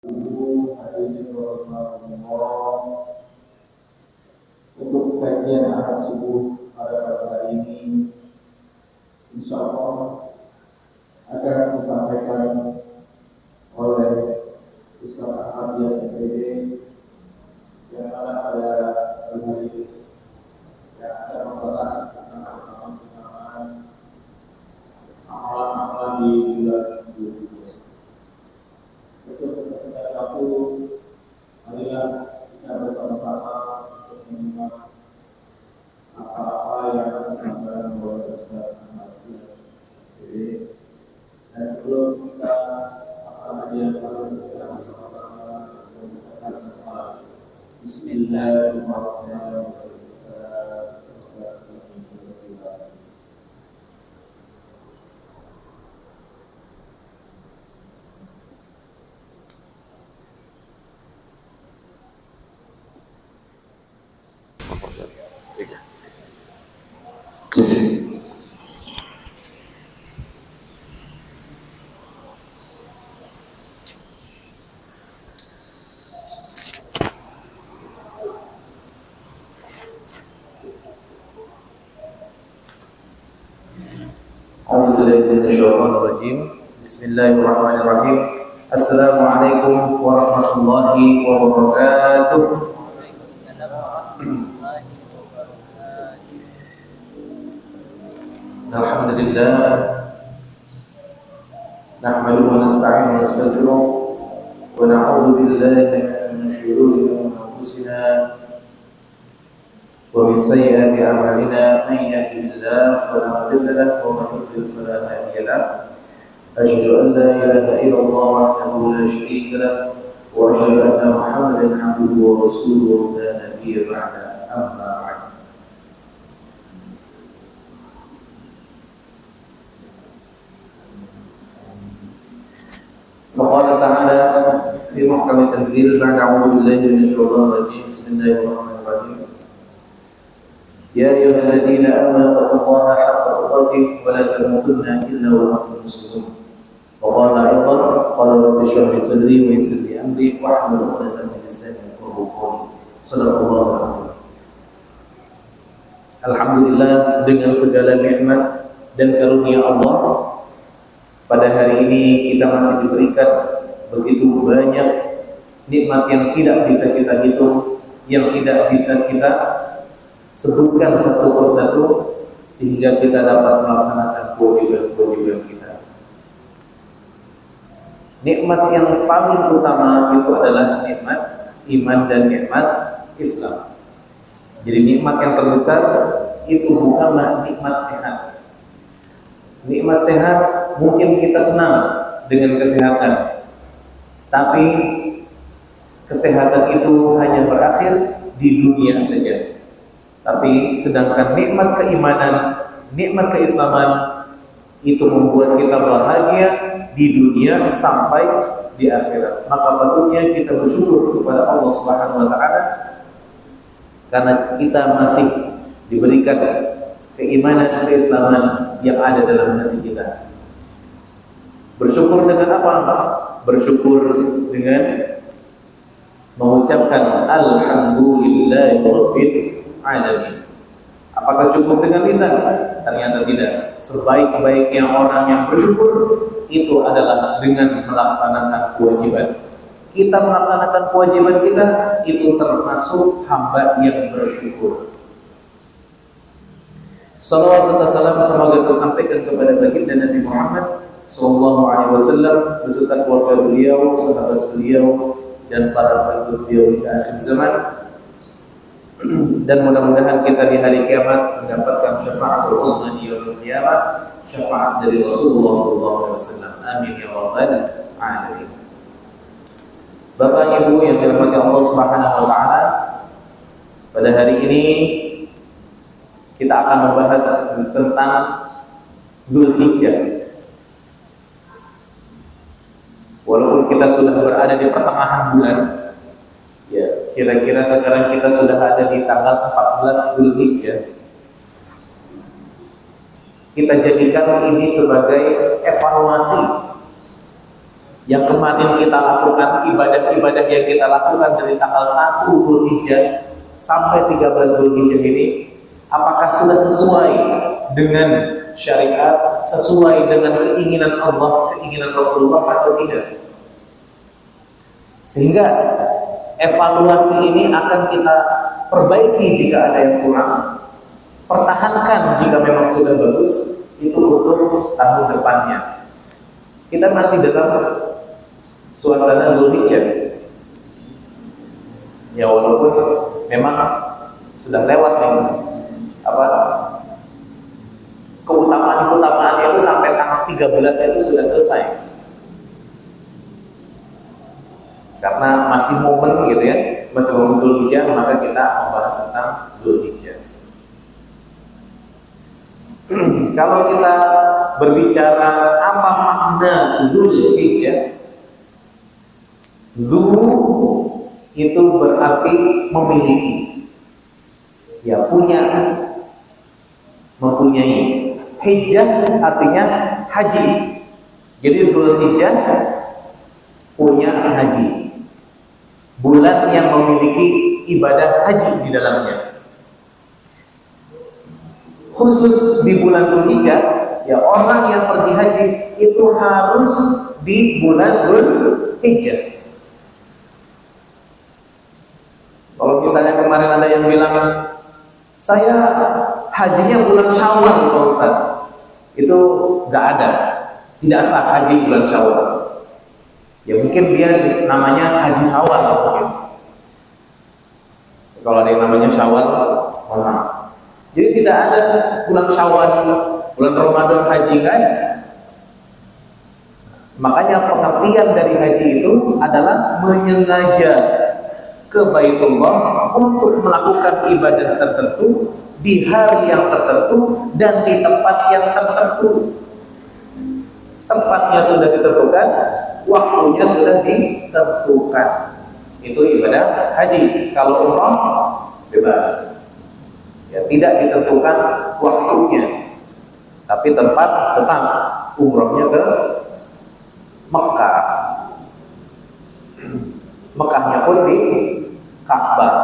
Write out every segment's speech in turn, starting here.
Untuk kajian ahad subuh pada hari ini, insya Allah akan disampaikan oleh Ustaz Ahmad yang MPD yang mana pada hari ini yang akan membahas tentang keutamaan amalan-amalan di bulan Zulhijjah. Untuk kesempatan waktu, marilah kita bersama-sama untuk menyimak apa-apa yang akan disampaikan oleh Ustaz Ahmad. Jadi, dan sebelum kita akan dilakukan kita bersama-sama mengucapkan salam. Bismillahirrahmanirrahim. Bismillahirrahmanirrahim. Assalamualaikum warahmatullahi wabarakatuh. Alhamdulillah, nahmaduhu wa nasta'inuhu wa nastaghfiruh wa na'udzu billahi min shururi anfusina wa min sayyiati a'malina, man yahdihillahu fala mudilla lahu wa man yudlil fala hadiya lahu. Asyhadu an la ilaha illallah wahdahu la syarika lahu wa asyhadu anna Muhammadan 'abduhu wa rasuluhu la nabiyya ba'da, amma ba'd. Faqala ta'ala fi muhkami tanzil ba'da a'udzu billahi minasy syaithanir rajim. Bismillahirrahmanirrahim. Ya ayyuhalladzina amanu taqullaha haqqa tuqatih wa la tamutunna illa wa antum muslimun. Wa qala aydan qala rabbi shrah li sadri wa yassir li amri wahlul 'uqdatam min lisani yafqahu qawli. Shadaqallahu alazim. Alhamdulillah, dengan segala nikmat dan karunia Allah, pada hari ini kita masih diberikan begitu banyak nikmat yang tidak bisa kita hitung, yang tidak bisa kita sebutkan satu persatu, sehingga kita dapat melaksanakan kewajiban-kewajiban kita. Nikmat yang paling utama itu adalah nikmat iman dan nikmat Islam. Jadi nikmat yang terbesar itu bukanlah nikmat sehat. Nikmat sehat mungkin kita senang dengan kesehatan, tapi kesehatan itu hanya berakhir di dunia saja. Tapi sedangkan nikmat keimanan, nikmat keislaman itu membuat kita bahagia di dunia sampai di akhirat. Maka patutnya kita bersyukur kepada Allah Subhanahu wa taala karena kita masih diberikan keimanan dan keislaman yang ada dalam hati kita. Bersyukur dengan apa? Bersyukur dengan mengucapkan alhamdulillahirabbil alamin. Apakah cukup dengan lisan? Ternyata tidak. Sebaik-baiknya orang yang bersyukur itu adalah dengan melaksanakan kewajiban. Kita melaksanakan kewajiban kita itu termasuk hamba yang bersyukur. Salawat serta salam semoga tersampaikan kepada baginda Nabi Muhammad sallallahu alaihi wasallam beserta keluarga beliau, sahabat beliau, dan para pengikut beliau hingga akhir zaman. Dan mudah-mudahan kita di hari kiamat mendapatkan syafaat Allah di yaumil qiyamah, syafaat dari Rasulullah sallallahu alaihi wasallam. Amin ya rabbal alamin. Bapak Ibu yang dirahmati Allah Subhanahu wa taala, pada hari ini kita akan membahas tentang Zulhijjah. Walaupun kita sudah berada di pertengahan bulan, ya, kira-kira sekarang kita sudah ada di tanggal 14 Zulhijjah. Kita jadikan ini sebagai evaluasi yang kemarin kita lakukan, ibadah-ibadah yang kita lakukan dari tanggal 1 Dzulhijjah sampai 13 Dzulhijjah ini, apakah sudah sesuai dengan syariat, sesuai dengan keinginan Allah, keinginan Rasulullah atau tidak? Sehingga evaluasi ini akan kita perbaiki jika ada yang kurang, pertahankan jika memang sudah bagus, itu untuk tahun depannya. Kita masih dalam suasana Dzulhijjah. Ya walaupun memang sudah lewat nih keutamaan-keutamaannya itu sampai tanggal 13 itu sudah selesai. Karena masih momen gitu ya, masih momen Dzulhijjah, maka kita membahas tentang Dzulhijjah. Kalau kita berbicara apa makna Dzulhijjah, Dzu itu berarti memiliki, ya punya, mempunyai. Hijjah artinya haji. Jadi Dzulhijjah punya haji, bulan yang memiliki ibadah haji di dalamnya. Khusus di bulan Dzulhijjah, ya orang yang pergi haji itu harus di bulan Dzulhijjah. Kalau misalnya kemarin ada yang bilang, saya hajinya bulan Syawal, Pak Ustaz, itu nggak ada, tidak sah haji bulan Syawal. Ya mungkin dia namanya haji Syawal mungkin. Kalau ada yang namanya Syawal, maaf. Jadi tidak ada bulan Syawal, bulan Ramadan haji, kan? Makanya pengertian dari haji itu adalah menyengaja ke Baitullah untuk melakukan ibadah tertentu di hari yang tertentu dan di tempat yang tertentu. Tempatnya sudah ditentukan, waktunya sudah ditentukan. Itu ibadah haji. Kalau umrah bebas, ya tidak ditentukan waktunya, tapi tempat tetap, umrahnya ke Mekah. Mekahnya pun di Ka'bah.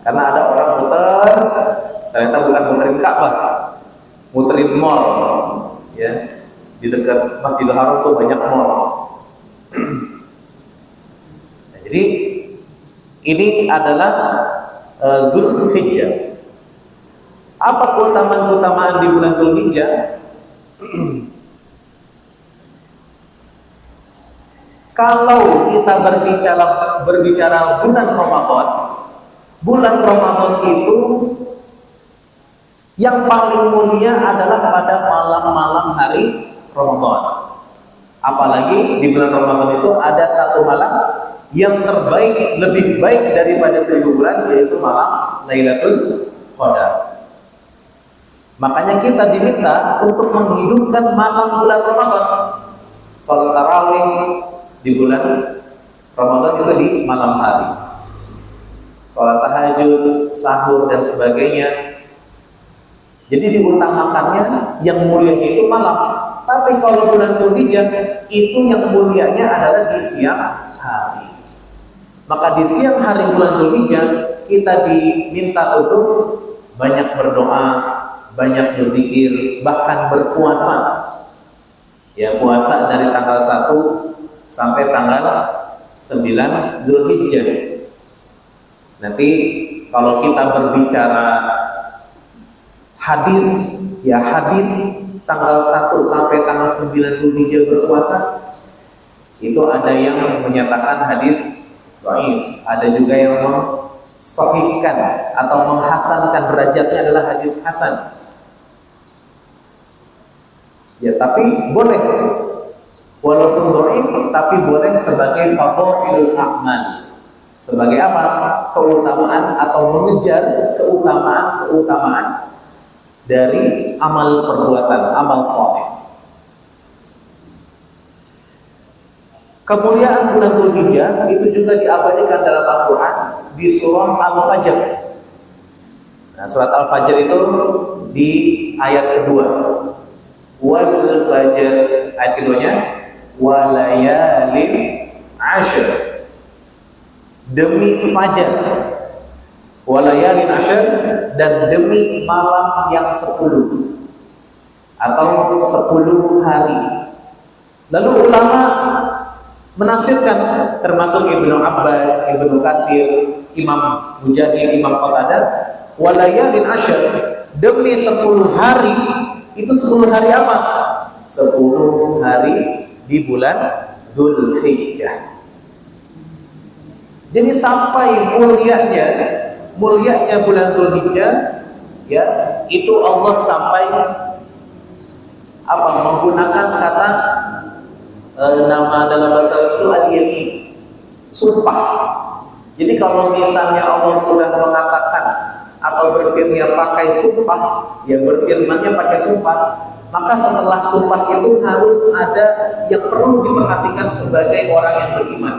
Karena ada orang muter, ternyata bukan muterin Ka'bah, muterin mall, ya. Di dekat Masjidil Haram tuh banyak mall. Nah, jadi ini adalah Dzulhijjah. Apa keutamaan-keutamaan di bulan Dzulhijjah? Kalau kita berbicara bulan Ramadan itu yang paling mulia adalah pada malam-malam hari Ramadan. Apalagi di bulan Ramadan itu ada satu malam yang terbaik, lebih baik daripada 1000 bulan, yaitu malam Lailatul Qadar. Makanya kita diminta untuk menghidupkan malam bulan Ramadan. Salat tarawih di bulan Ramadan itu di malam hari. Salat tahajud, sahur dan sebagainya. Jadi diutamakannya yang mulianya itu malam. Tapi kalau bulan Dzulhijjah itu yang mulianya adalah di siang hari. Maka di siang hari bulan Dzulhijjah kita diminta untuk banyak berdoa, banyak berzikir, bahkan berpuasa. Ya, puasa dari tanggal 1 sampai tanggal 9 Dzulhijjah. Nanti kalau kita berbicara hadis, ya hadis tanggal 1 sampai tanggal 9 Dzulhijjah berpuasa, itu ada yang menyatakan hadis dhaif, ada juga yang mensahihkan atau menghasankan, derajatnya adalah hadis hasan. Ya, tapi boleh, walaupun dhaif, tapi boleh sebagai fadhailul a'mal. Sebagai apa? Keutamaan atau mengejar keutamaan-keutamaan dari amal perbuatan, amal saleh. Kemuliaan bulan Dzulhijjah itu juga diabadikan dalam Al-Quran di surah Al-Fajr. Nah, surat Al-Fajr itu di ayat kedua. Wal fajr, ayat keduanya, wa layalin ashr, demi fajar, wa layalin ashr, dan demi malam yang 10 atau 10 hari. Lalu ulama menafsirkan, termasuk Ibnu Abbas, Ibnu Katsir, Imam Mujahid, Imam Qatadah, wa layalin ashr, demi 10 hari. Itu 10 hari apa? 10 hari di bulan Dzulhijjah. Jadi sampai mulianya bulan Dzulhijjah, ya, itu Allah sampai menggunakan kata nama dalam bahasa itu al-yamin, sumpah. Jadi kalau misalnya Allah sudah mengatakan atau berfirman pakai sumpah, ya berfirmannya pakai sumpah, maka setelah sumpah itu harus ada yang perlu diperhatikan sebagai orang yang beriman.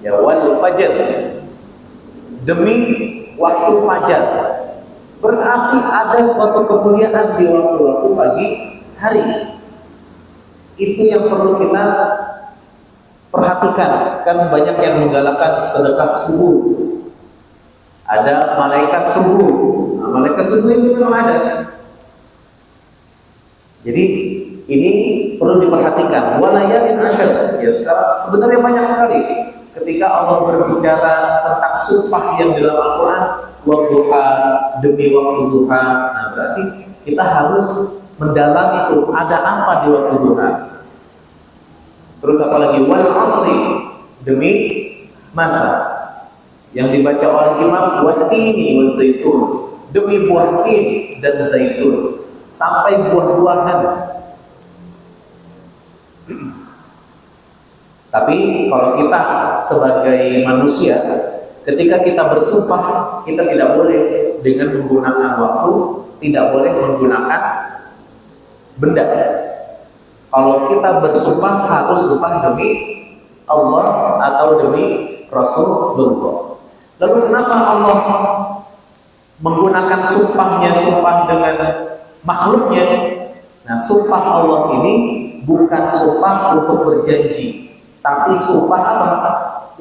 Ya, wal fajr, demi waktu fajar. Berarti ada suatu kemuliaan di waktu-waktu pagi hari. Itu yang perlu kita perhatikan. Kan banyak yang menggalakkan sedekah subuh. Ada malaikat subuh. Nah, malaikat subuh itu memang ada. Jadi ini perlu diperhatikan. Walayalin ashr. Ya, sekarang sebenarnya banyak sekali ketika Allah berbicara tentang sumpah yang dalam Al-Quran, wadduha, demi waktu duha. Nah, berarti kita harus mendalam itu ada apa di waktu duha. Terus apalagi wal asri, demi masa. Yang dibaca oleh Imam watini wa zaitun, demi buah tin dan zaitun, sampai buah-buahan. Tapi kalau kita sebagai manusia, ketika kita bersumpah, kita tidak boleh dengan menggunakan waktu, tidak boleh menggunakan benda. Kalau kita bersumpah harus sumpah demi Allah atau demi Rasulullah. Lalu kenapa Allah menggunakan sumpahnya, sumpah dengan makhluknya? Nah, sumpah Allah ini bukan sumpah untuk berjanji, tapi sumpah apa?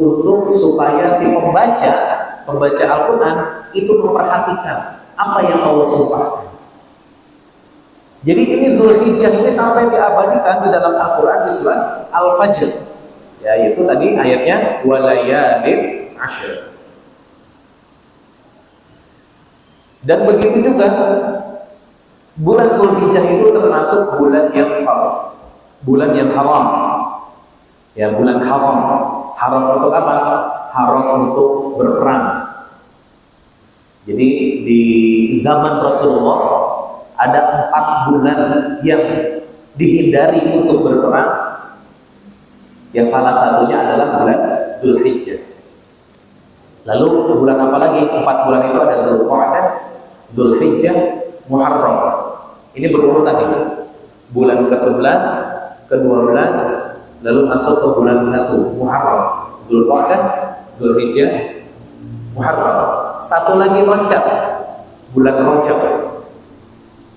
Untuk supaya si pembaca Al-Quran itu memperhatikan apa yang Allah sumpahkan. Jadi ini Dzulhijjah ini sampai diabadikan di dalam Al-Quran di surat Al-Fajr. Ya, itu tadi ayatnya walayalin ashr. Dan begitu juga bulan Dzulhijjah itu termasuk bulan yang haram. Bulan yang haram. Ya, bulan haram. Haram untuk apa? Haram untuk berperang. Jadi di zaman Rasulullah ada 4 bulan yang dihindari untuk berperang. Yang salah satunya adalah bulan Dzulhijjah. Lalu bulan apa lagi? 4 bulan itu ada Dzulqa'dah, Dzulhijjah, Muharram. Ini berurutan ini. Bulan ke-11, ke-12, lalu masuk ke bulan 1, Muharram. Dzulqa'dah, Dzulhijjah, Muharram. Satu lagi Rajab, bulan Rajab.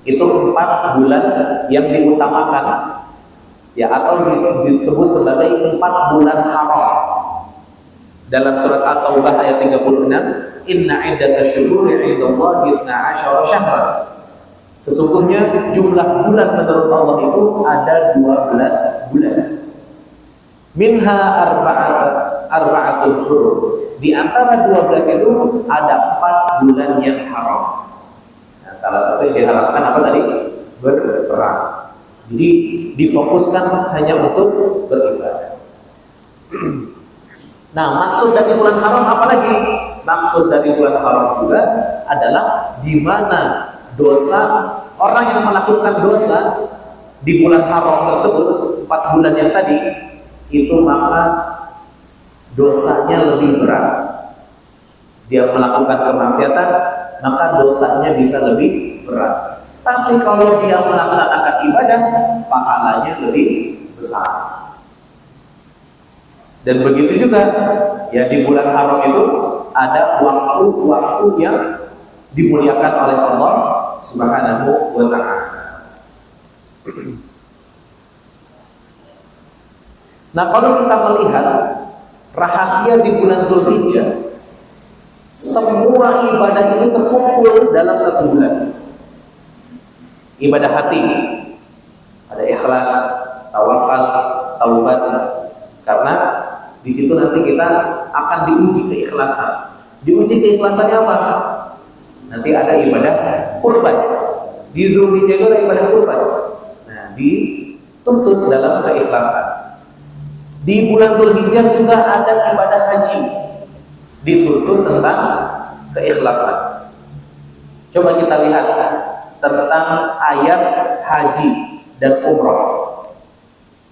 Itu 4 bulan yang diutamakan, ya, atau disebut sebagai 4 bulan haram. Dalam surat At-Taubah ayat 36, inna iddatash syuhuri 'indallahi 12 syahran. Sesungguhnya jumlah bulan menurut Allah itu ada 12 bulan. Minha arba'atul hurum. Di antara 12 itu ada 4 bulan yang haram. Nah, salah satu yang diharapkan apa tadi? Berperang. Jadi difokuskan hanya untuk beribadah. Nah, maksud dari bulan haram apa lagi? Maksud dari bulan haram juga adalah di mana dosa, orang yang melakukan dosa di bulan haram tersebut, 4 bulan yang tadi, itu maka dosanya lebih berat. Dia melakukan kemaksiatan, maka dosanya bisa lebih berat. Tapi kalau dia melaksanakan ibadah, pahalanya lebih besar. Dan begitu juga, ya, di bulan haram itu ada waktu-waktu yang dimuliakan oleh Allah Subhanahu wa ta'ala. Nah, kalau kita melihat rahasia di bulan Dzulhijjah, semua ibadah itu terkumpul dalam satu bulan. Ibadah hati, ada ikhlas, tawakal, taubat, karena di situ nanti kita akan diuji keikhlasan. Diuji keikhlasannya apa? Nanti ada ibadah kurban. Di Dzulhijjah itu ada ibadah kurban. Nah, dituntut dalam keikhlasan. Di bulan Dzulhijjah juga ada ibadah haji, dituntut tentang keikhlasan. Coba kita lihat tentang ayat haji dan umrah.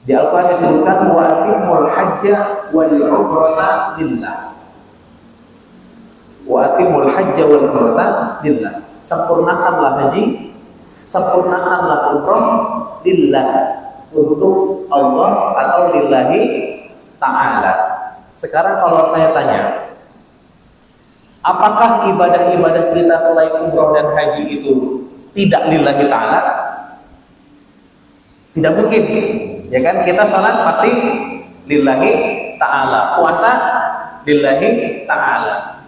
Di Al-Quran disebutkan wa atimul hajja wal umrata lillah. Wa atimul hajja wal umrata lillah. Sempurnakanlah haji, sempurnakanlah umrah lillah, untuk Allah atau lillahi ta'ala. Sekarang kalau saya tanya, apakah ibadah-ibadah kita selain umrah dan haji itu tidak lillahi ta'ala? Tidak mungkin, ya kan? Kita salat pasti lillahi ta'ala, puasa lillahi ta'ala.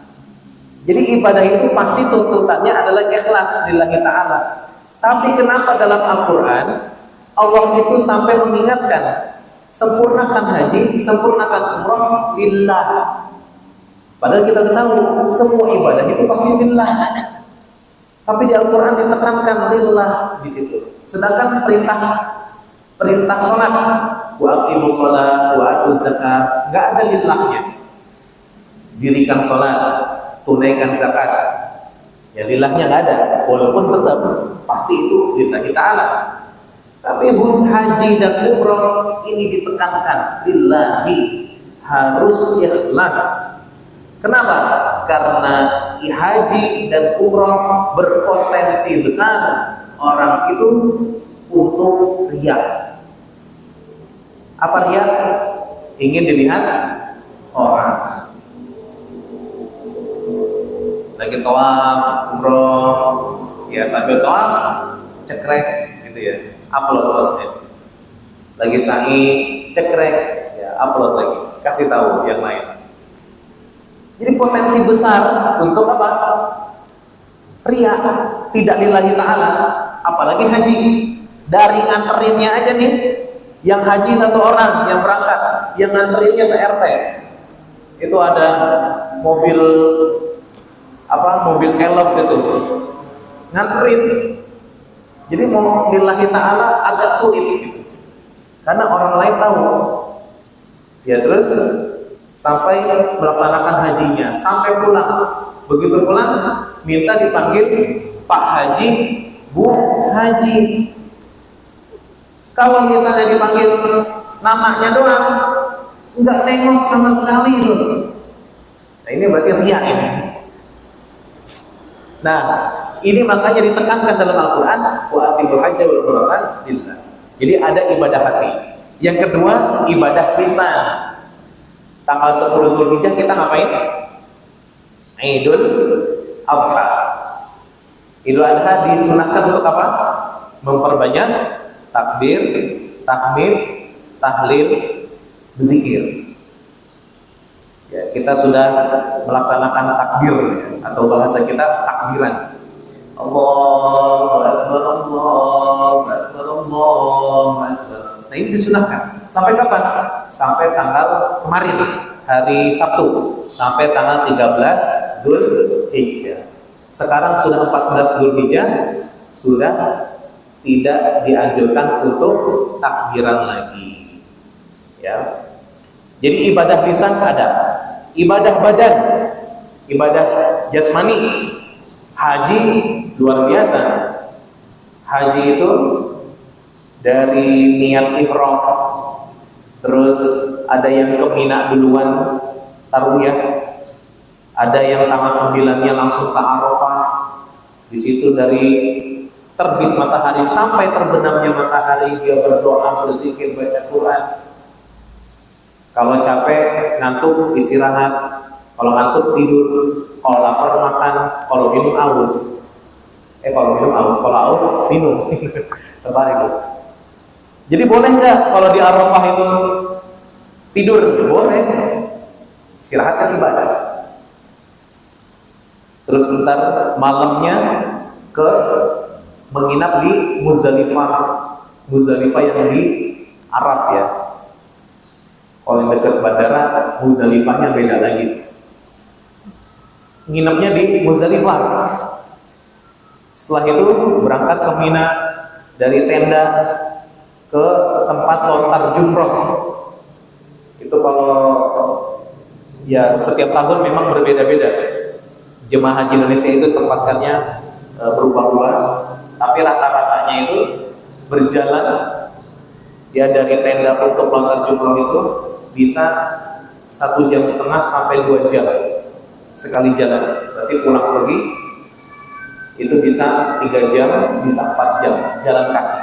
Jadi ibadah itu pasti tuntutannya adalah ikhlas lillahi ta'ala. Tapi kenapa dalam Al-Quran Allah itu sampai mengingatkan, sempurnakan haji, sempurnakan umrah lillah. Padahal kita sudah tahu semua ibadah itu pasti lillah. Tapi di Al-Quran ditekankan lillah di situ. Sedangkan perintah sholat, wa aqimus sholat, wa atuz zakat, nggak ada lillahnya. Dirikan sholat, tunaikan zakat, ya lillahnya nggak ada. Walaupun tetap pasti itu lillahi ta'ala. Tapi haji dan umrah ini ditekankan lillahi, harus ikhlas. Kenapa? Karena haji dan umrah berpotensi besar orang itu untuk riya. Apa riya? Ingin dilihat orang. Lagi tawaf, umrah, ya sambil tawaf cekrek gitu ya, upload sosmed. Lagi sa'i cekrek, ya upload lagi, kasih tahu yang lain. Jadi potensi besar untuk apa? Riya, tidak lillahi ta'ala. Apalagi haji, dari nganterinnya aja nih, yang haji satu orang yang berangkat, yang nganterinnya se-RT. Itu ada mobil elf itu nganterin. Jadi mau lillahi ta'ala agak sulit gitu. Karena orang lain tahu. Ya terus sampai melaksanakan hajinya, sampai pulang. Begitu pulang minta dipanggil Pak Haji, Bu Haji. Kalau misalnya dipanggil namanya doang, enggak nengok sama sekali itu. Nah ini berarti riya ini. Nah, ini makanya ditekankan dalam Al-Quran wa atimul hajja wal umrata lillah. Jadi ada ibadah hati. Yang kedua, ibadah lisan. Tanggal 10 Dzulhijjah kita ngapain? Idul Adha. Idul Adha disunahkan untuk apa? Memperbanyak takbir, tahmid, tahlil, berzikir. Ya, kita sudah melaksanakan takbir atau bahasa kita takbiran. Allahu Akbar, Allahu Akbar, Allahu Akbar. Nah ini disunahkan. Sampai kapan? Sampai tanggal kemarin, hari Sabtu, sampai tanggal 13 Dzulhijjah. Sekarang sudah 14 Dzulhijjah, sudah tidak dianjurkan untuk takbiran lagi. Ya. Jadi ibadah lisan ada, ibadah badan, ibadah jasmani. Haji luar biasa. Haji itu dari niat ihram, terus ada yang ke Mina duluan tarwiyah, ada yang tanggal 9-nya langsung ke Arafah. Di situ dari terbit matahari sampai terbenamnya matahari dia berdoa, berzikir, baca Quran. Kalau capek, ngantuk, istirahat. Kalau ngantuk, tidur. Kalau lapar, makan. Kalau minum, aus. Kalau aus, minum. Terbalik. Jadi boleh nggak kalau di Arafah itu Tidur boleh, istirahat kan ibadah. Terus ntar malamnya ke menginap di Muzdalifah. Muzdalifah yang di Arab ya. Kalau yang dekat bandara, Muzdalifahnya beda lagi. Nginapnya di Muzdalifah. Setelah itu berangkat ke Mina, dari tenda ke tempat lontar jumroh. Itu kalau ya setiap tahun memang berbeda-beda. Jemaah haji Indonesia itu tempatkannya berubah-ubah, tapi rata-ratanya itu berjalan ya dari tenda untuk lontar jumroh itu bisa 1,5 jam sampai 2 jam sekali jalan. Berarti pulang pergi itu bisa 3 jam, bisa 4 jam jalan kaki.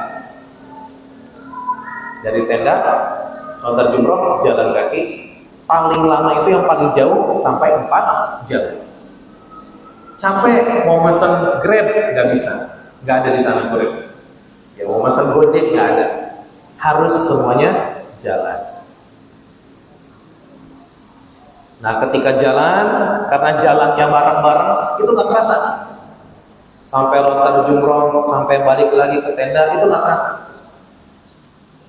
Dari tenda lontar jumroh jalan kaki, paling lama itu yang paling jauh sampai 4 jam. Capek mau pesan Grab nggak bisa, nggak ada di sana Grab. Ya mau pesan Gojek nggak ada, harus semuanya jalan. Nah ketika jalan, karena jalannya bareng-bareng itu nggak terasa. Sampai lontar jumroh, sampai balik lagi ke tenda itu nggak terasa.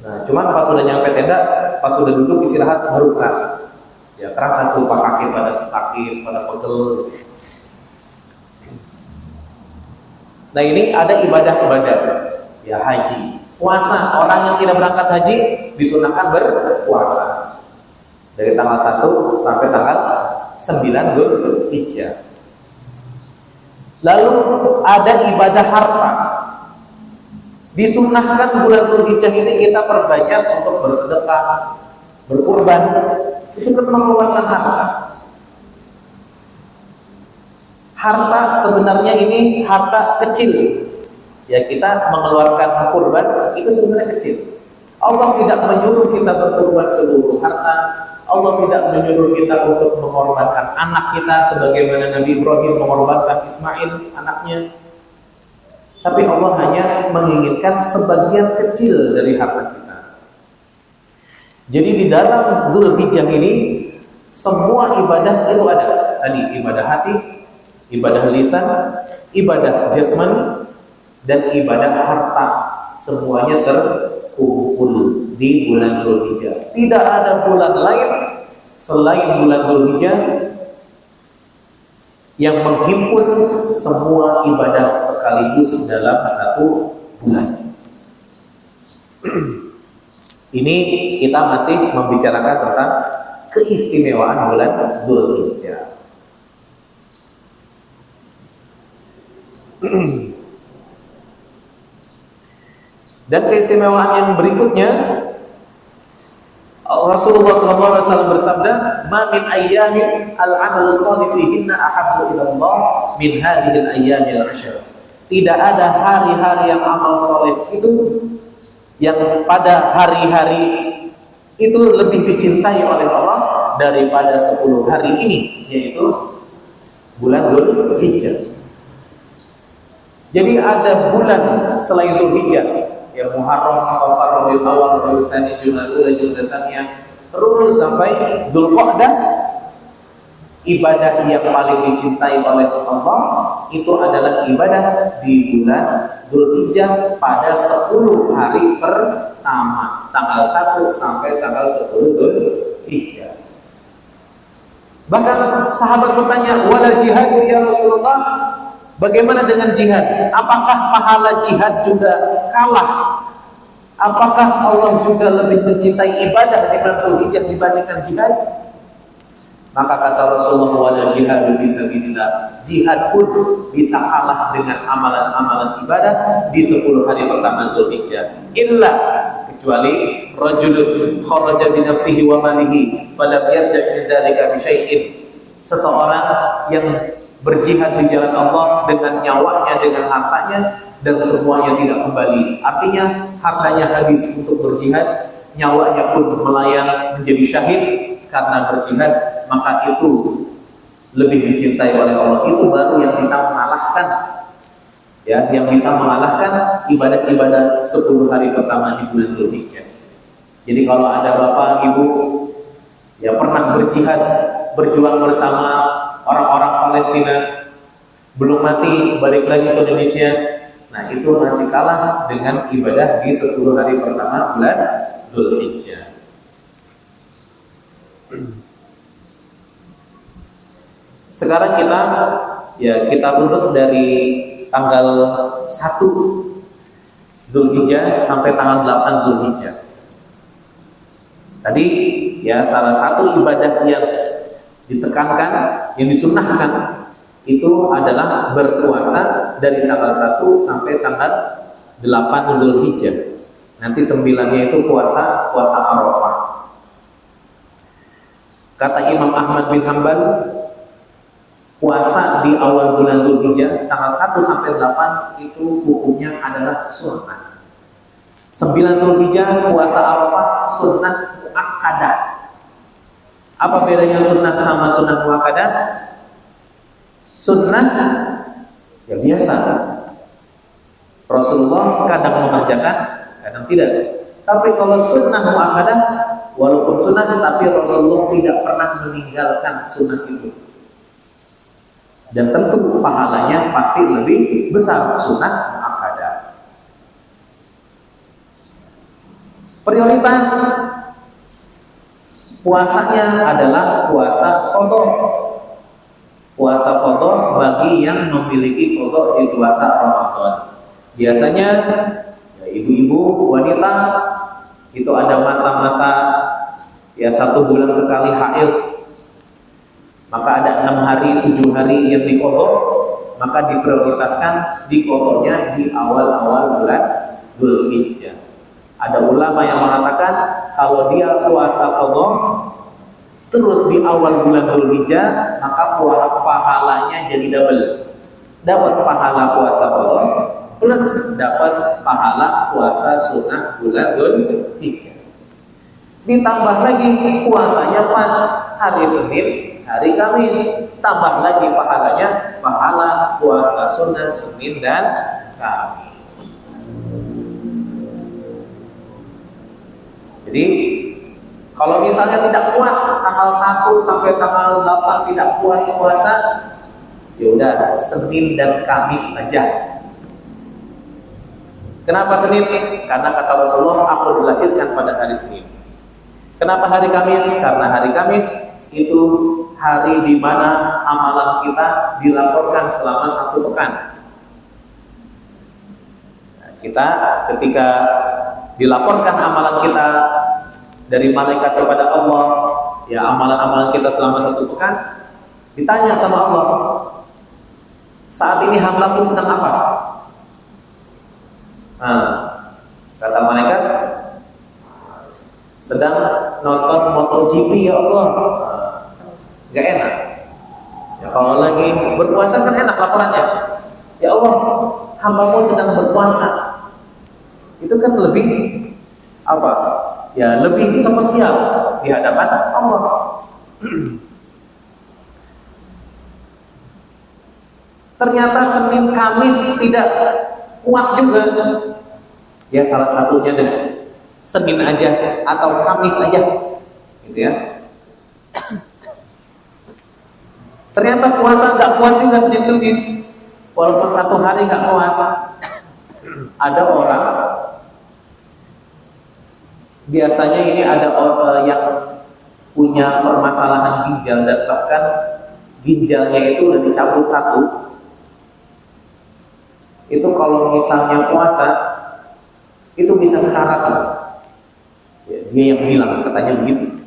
Nah cuman pas sudah nyampe tenda, pas sudah duduk istirahat baru terasa. Ya terasa tuh kaki pada sakit, pada pegel. Nah ini ada ibadah-ibadah ya haji, puasa. Orang yang tidak berangkat haji disunahkan berpuasa dari tanggal 1 sampai tanggal 9 Dzulhijjah. Lalu ada ibadah harta. Disunahkan bulan Dzulhijjah ini kita perbanyak untuk bersedekah, berkurban. Itu kan mengeluarkan harta. Harta sebenarnya ini harta kecil. Ya kita mengeluarkan kurban itu sebenarnya kecil. Allah tidak menyuruh kita berkurban seluruh harta. Allah tidak menyuruh kita untuk mengorbankan anak kita sebagaimana Nabi Ibrahim mengorbankan Ismail anaknya. Tapi Allah hanya menginginkan sebagian kecil dari harta kita. Jadi di dalam Dzulhijjah ini semua ibadah itu ada. Tadi ibadah hati, ibadah lisan, ibadah jasmani, dan ibadah harta. Semuanya terkumpul di bulan Dzulhijjah. Tidak ada bulan lain selain bulan Dzulhijjah yang menghimpun semua ibadah sekaligus dalam satu bulan. Ini kita masih membicarakan tentang keistimewaan bulan Dzulhijjah. Dan keistimewaan yang berikutnya, Rasulullah SAW bersabda, "Ma min ayyamin al-'amalu shalih fihinna ahabbu ila Allah min hadhihi al-ayyamil 'ashr." Tidak ada hari-hari yang amal soleh itu yang pada hari-hari itu lebih dicintai oleh Allah daripada 10 hari ini, yaitu bulan Dzulhijjah. Jadi ada bulan selain Dzulhijjah, ya Muharram, Safar, Rabiul Awal, Rabiul Tsani, Jumadil Ula, Jumadil Tsaniyah, terus sampai Dzulqa'dah. Ibadah yang paling dicintai oleh Allah itu adalah ibadah di bulan Dzulhijjah pada 10 hari pertama, tanggal 1 sampai tanggal 10 Dzulhijjah. Bahkan sahabat bertanya, "Wala jihad ya Rasulullah?" Bagaimana dengan jihad? Apakah pahala jihad juga kalah? Apakah Allah juga lebih mencintai ibadah di bulan Dzulhijjah dibandingkan jihad? Maka kata Rasulullah, "Wala jihadu fi sabilillah." Jihad pun bisa kalah dengan amalan-amalan ibadah di 10 hari pertama Dzulhijjah. Illa kecuali rajulun kharaja bi nafsihi wa malihi falam yarja' min dzalika bi syai'in. Seseorang yang berjihad di jalan Allah dengan nyawanya, dengan hartanya, dan semuanya tidak kembali. Artinya hartanya habis untuk berjihad, nyawanya pun melayang menjadi syahid karena berjihad, maka itu lebih dicintai oleh Allah. Itu baru yang bisa mengalahkan, ya, yang bisa mengalahkan ibadah-ibadah 10 hari pertama di bulan Dzulhijjah. Jadi kalau ada bapak ibu ya pernah berjihad, berjuang bersama orang-orang Palestina, belum mati balik lagi ke Indonesia. Nah, itu masih kalah dengan ibadah di 10 hari pertama bulan Dzulhijjah. Sekarang kita runut dari tanggal 1 Dzulhijjah sampai tanggal 8 Dzulhijjah. Tadi ya salah satu ibadah yang ditekankan, yang disunnahkan itu adalah berpuasa dari tanggal 1 sampai tanggal 8 Dzulhijjah. Nanti 9-nya itu puasa Arafah. Kata Imam Ahmad bin Hanbal, puasa di awal bulan Dzulhijjah tanggal 1 sampai 8 itu hukumnya adalah sunnah. 9 Dzulhijjah puasa Arafah sunnah muakkadah. Apa bedanya sunnah sama sunnah muakkadah? Sunnah ya biasa. Rasulullah kadang mengerjakan, kadang tidak. Tapi kalau sunnah muakkadah, walaupun sunnah tapi Rasulullah tidak pernah meninggalkan sunnah itu. Dan tentu pahalanya pasti lebih besar sunnah muakkadah. Prioritas puasanya adalah puasa qadha. Puasa qadha bagi yang memiliki qadha di puasa Ramadan. Biasanya ya, ibu-ibu wanita itu ada masa-masa ya 1 bulan sekali haid. Maka ada 6 hari, 7 hari yang diqadha, maka diprioritaskan diqadhanya di awal-awal bulan Dzulhijjah. Ada ulama yang mengatakan kalau dia puasa qadha terus di awal bulan Dzulhijjah, maka pahalanya jadi double. Dapat pahala puasa qadha plus dapat pahala puasa sunnah bulan Dzulhijjah. Ditambah lagi puasanya pas hari Senin, hari Kamis, tambah lagi pahalanya pahala puasa sunnah Senin dan Kamis. Jadi kalau misalnya tidak kuat tanggal 1 sampai tanggal 8 tidak kuat puasa, ya udah Senin dan Kamis saja. Kenapa Senin? Karena kata Rasulullah, aku dilahirkan pada hari Senin. Kenapa hari Kamis? Karena hari Kamis itu hari di mana amalan kita dilaporkan selama 1 pekan. Nah, kita ketika dilaporkan amalan kita dari malaikat kepada Allah, ya amalan-amalan kita selama 1 pekan, ditanya sama Allah, saat ini hambaku sedang apa? Nah, kata malaikat, sedang nonton MotoGP ya Allah. Gak enak. Ya, kalau lagi berpuasa kan enak laporannya. Ya Allah, hambamu sedang berpuasa. Itu kan lebih apa? Ya lebih spesial di hadapan Allah. Ternyata Senin Kamis tidak kuat juga. Ya salah satunya deh Senin aja atau Kamis aja, gitu ya. Ternyata puasa nggak kuat juga Senin Kamis, walaupun 1 hari nggak kuat. Ada orang, biasanya ini ada orang yang punya permasalahan ginjal dan bahkan ginjalnya itu udah dicabut 1. Itu kalau misalnya puasa itu bisa sekarat. Ya, dia yang bilang, katanya begitu.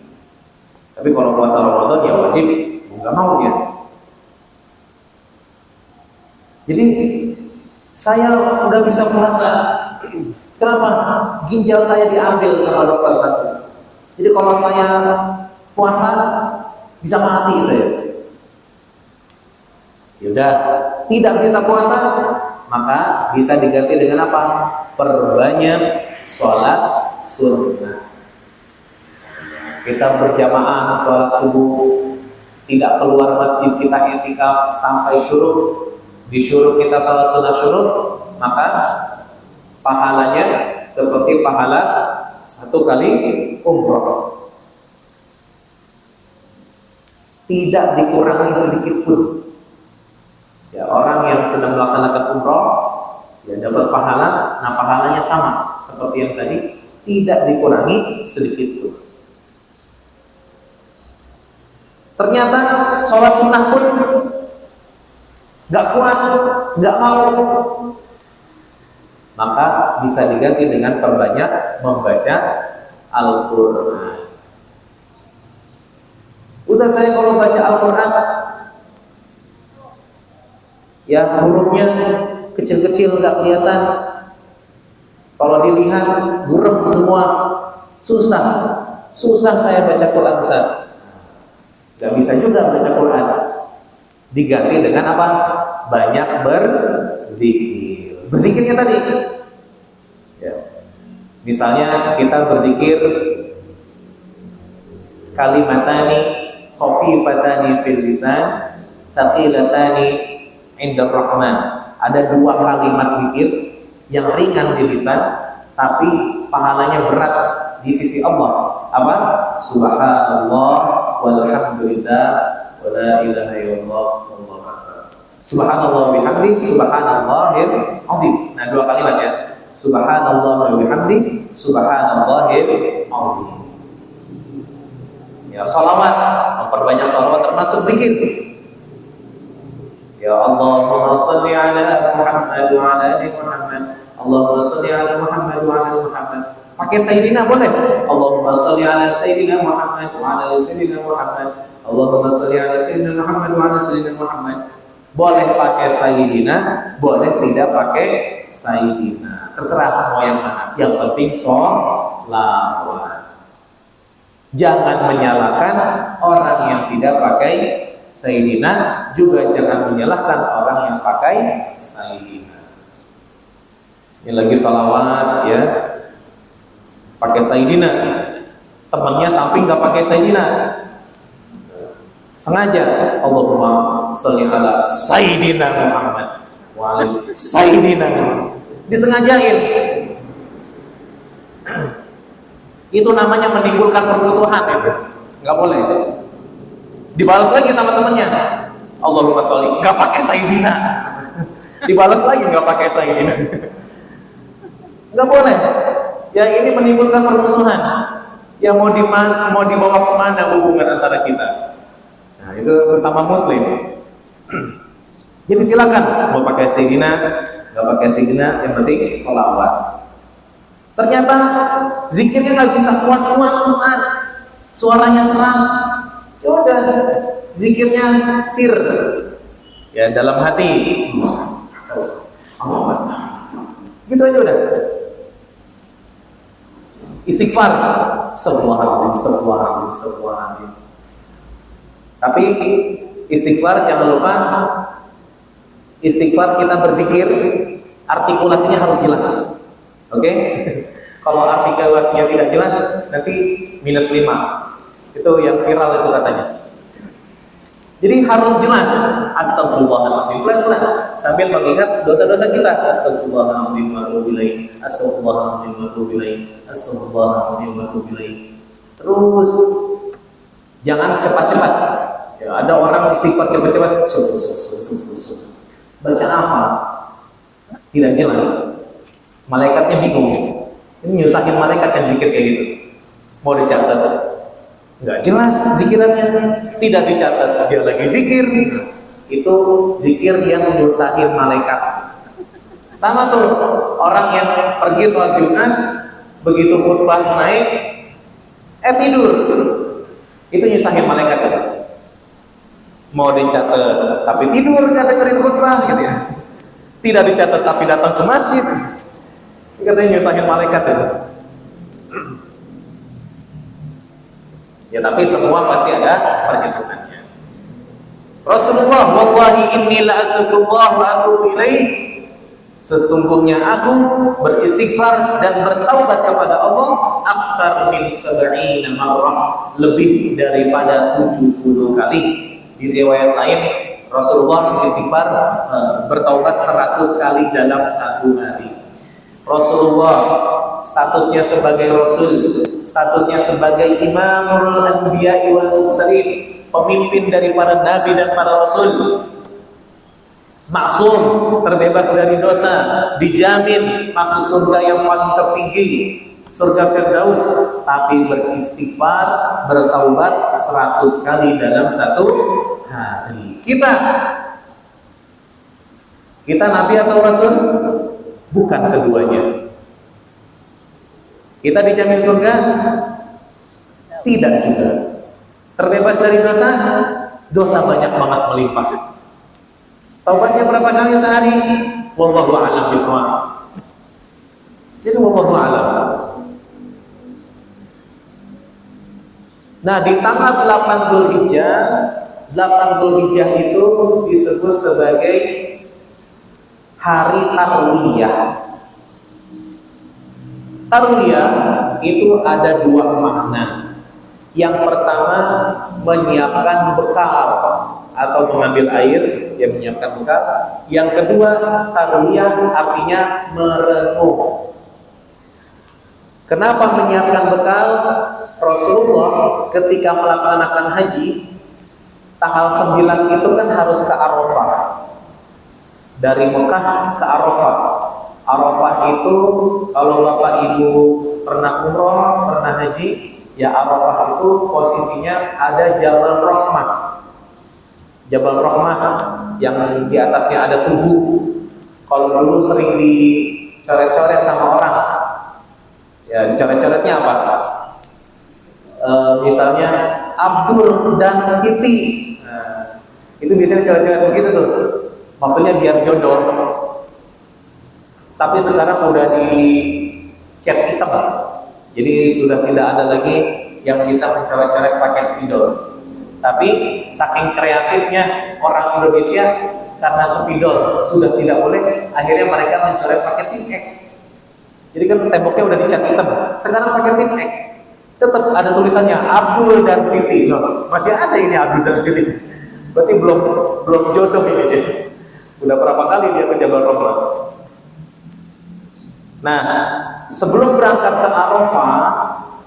Tapi kalau puasa Ramadan ya wajib, nggak mau dia. Jadi saya nggak bisa puasa. Kenapa? Ginjal saya diambil sama dokter 1. Jadi kalau saya puasa bisa mati saya. Yaudah, tidak bisa puasa, maka bisa diganti dengan apa? Perbanyak sholat sunnah. Kita berjamaah sholat subuh, tidak keluar masjid, kita i'tikaf sampai syuruk. Di syuruk kita sholat sunnah syuruk, maka pahalanya seperti pahala 1 kali umroh. tidak dikurangi sedikit pun. Ya, orang yang sedang melaksanakan umroh ya dapat pahala, nah pahalanya sama seperti yang tadi, tidak dikurangi sedikit pun. Ternyata sholat sunnah pun nggak kuat, nggak mau, maka bisa diganti dengan perbanyak membaca Al-Quran. Ustaz, saya kalau baca Al-Quran ya hurufnya kecil-kecil nggak kelihatan, kalau dilihat burem semua, susah saya baca Quran Ustaz. Gak bisa juga baca Quran. Diganti dengan apa? Banyak berzikir. Berzikirnya tadi ya. Misalnya kita berzikir kalimatani khafifatani fil lisan thaqilatani 'inda Rahman. Ada dua kalimat zikir yang ringan di lisan tapi pahalanya berat di sisi Allah. Apa? Subhanallah walhamdulillah wala ilaha illallah wallahu akbar. Subhanallah wa bihamdi subhanallahil azim. Nah, dua kalimat ya. Subhanallah wa bihamdi subhanallahil azim. Ya, salawat, memperbanyak salawat termasuk zikir. Ya Allahumma shalli ala Muhammad wa ala ali Muhammad. Allahumma shalli ala Muhammad wa ala ali Muhammad. Pakai Sayyidina boleh. Allahumma shalli ala Sayyidina Muhammad wa ala Sayyidina Muhammad. Allahumma shalli ala Sayyidina Muhammad wa ala Sayyidina Muhammad. Boleh pakai Sayyidina, boleh tidak pakai Sayyidina. Terserah mau yang mana. Yang penting sholawat. Jangan menyalahkan orang yang tidak pakai Sayyidina, juga jangan menyalahkan orang yang pakai Sayyidina. Ini lagi sholawat ya, pakai Sayyidina, temannya samping nggak pakai Sayyidina, sengaja Allahumma sholli ala Sayyidina Muhammad wa ala Sayyidina Muhammad, disengajain. Itu namanya menimbulkan permusuhan, itu nggak boleh. Dibalas lagi sama temannya, Allahumma sholli, nggak pakai Sayyidina, dibalas lagi nggak pakai Sayyidina, nggak boleh. Ya, ini menimbulkan permusuhan. Ya, mau dibawa kemana hubungan antara kita? Nah, itu sesama Muslim. Jadi silakan mau pakai Sayyidina, nggak pakai Sayyidina, yang penting sholawat. Ternyata zikirnya nggak bisa kuat-kuat Ustaz, suaranya serak. Ya udah, zikirnya sir, ya dalam hati. Gitu aja udah. Istighfar, astagfirullahaladzim, astagfirullahaladzim, astagfirullahaladzim. Tapi istighfar jangan lupa, istighfar kita berzikir artikulasinya harus jelas. Oke? Kalau artikulasinya tidak jelas, nanti -5. Itu yang viral itu katanya. Jadi harus jelas, astagfirullahaladzim, pelan-pelan sambil mengingat dosa-dosa kita. Astagfirullahaladzim wa atubu ilaih, astagfirullahaladzim wa atubu ilaih, astagfirullahaladzim wa atubu ilaih. Terus jangan cepat-cepat. Ya, ada orang istighfar cepat-cepat, baca apa? Tidak jelas. Malaikatnya bingung. Ini nyusahin malaikat yang zikir kayak gitu. Mau dicatat, nggak jelas zikirannya, tidak dicatat, dia lagi zikir. Itu zikir yang nyusahin malaikat. Sama tuh orang yang pergi sholat Jumat, begitu khutbah naik, tidur. Itu nyusahin malaikat. Mau dicatat tapi tidur, nggak dengerin khutbah gitu ya. Tidak dicatat tapi datang ke masjid, katanya nyusahin malaikat itu. Ya, tapi semua pasti ada perhitungannya. Rasulullah, wallahi inni la astaghfirullah wa atubu ilaih. Sesungguhnya aku beristighfar dan bertaubat kepada Allah aktsar min 70 marrah, lebih daripada 70 kali. Di riwayat lain Rasulullah beristighfar bertaubat 100 kali dalam satu hari. Rasulullah statusnya sebagai Rasul, statusnya sebagai Imamul Anbiya wal Mursalin, pemimpin dari para nabi dan para rasul, maksum, terbebas dari dosa, dijamin masuk surga yang paling tertinggi, surga Firdaus, tapi beristighfar, bertaubat 100 kali dalam satu hari. Kita nabi atau rasul? Bukan keduanya. Kita dijamin surga? Tidak juga. Terbebas dari dosa? Dosa banyak banget melimpah. Taubatnya berapa kali sehari? Wallahu a'lam bishawab. Jadi wallahu a'lam. Nah, di tanggal 8 Dzulhijjah itu disebut sebagai hari Tarwiyah. Tarwiyah itu ada dua makna. Yang pertama, menyiapkan bekal atau mengambil air, yang menyiapkan bekal. Yang kedua, tarwiyah artinya merenung. Kenapa menyiapkan bekal? Rasulullah ketika melaksanakan haji tanggal 9 itu kan harus ke Arafah. Dari Mekah ke Arafah. Arafah itu kalau Bapak Ibu pernah umroh, pernah haji, ya Arafah itu posisinya ada Jabal Rahmah. Jabal Rahmah yang di atasnya ada tugu. Kalau dulu sering dicoret-coret sama orang. Ya, dicoret-coretnya apa? Misalnya Abdul dan Siti. Nah, itu biasanya coret-coret begitu tuh. Maksudnya biar jodoh. Tapi sekarang udah dicat hitam. Jadi sudah tidak ada lagi yang bisa mencoret-coret pakai spidol. Tapi saking kreatifnya orang Indonesia, karena spidol sudah tidak boleh, akhirnya mereka mencoret pakai tim X. Jadi kan temboknya udah dicat hitam. Sekarang pakai tim X. Tetap ada tulisannya Abdul dan Siti. Loh, masih ada ini Abdul dan Siti. Berarti belum jodoh ini dia. Udah berapa kali dia ke Jabal Rahmah. Nah, sebelum berangkat ke Arafah,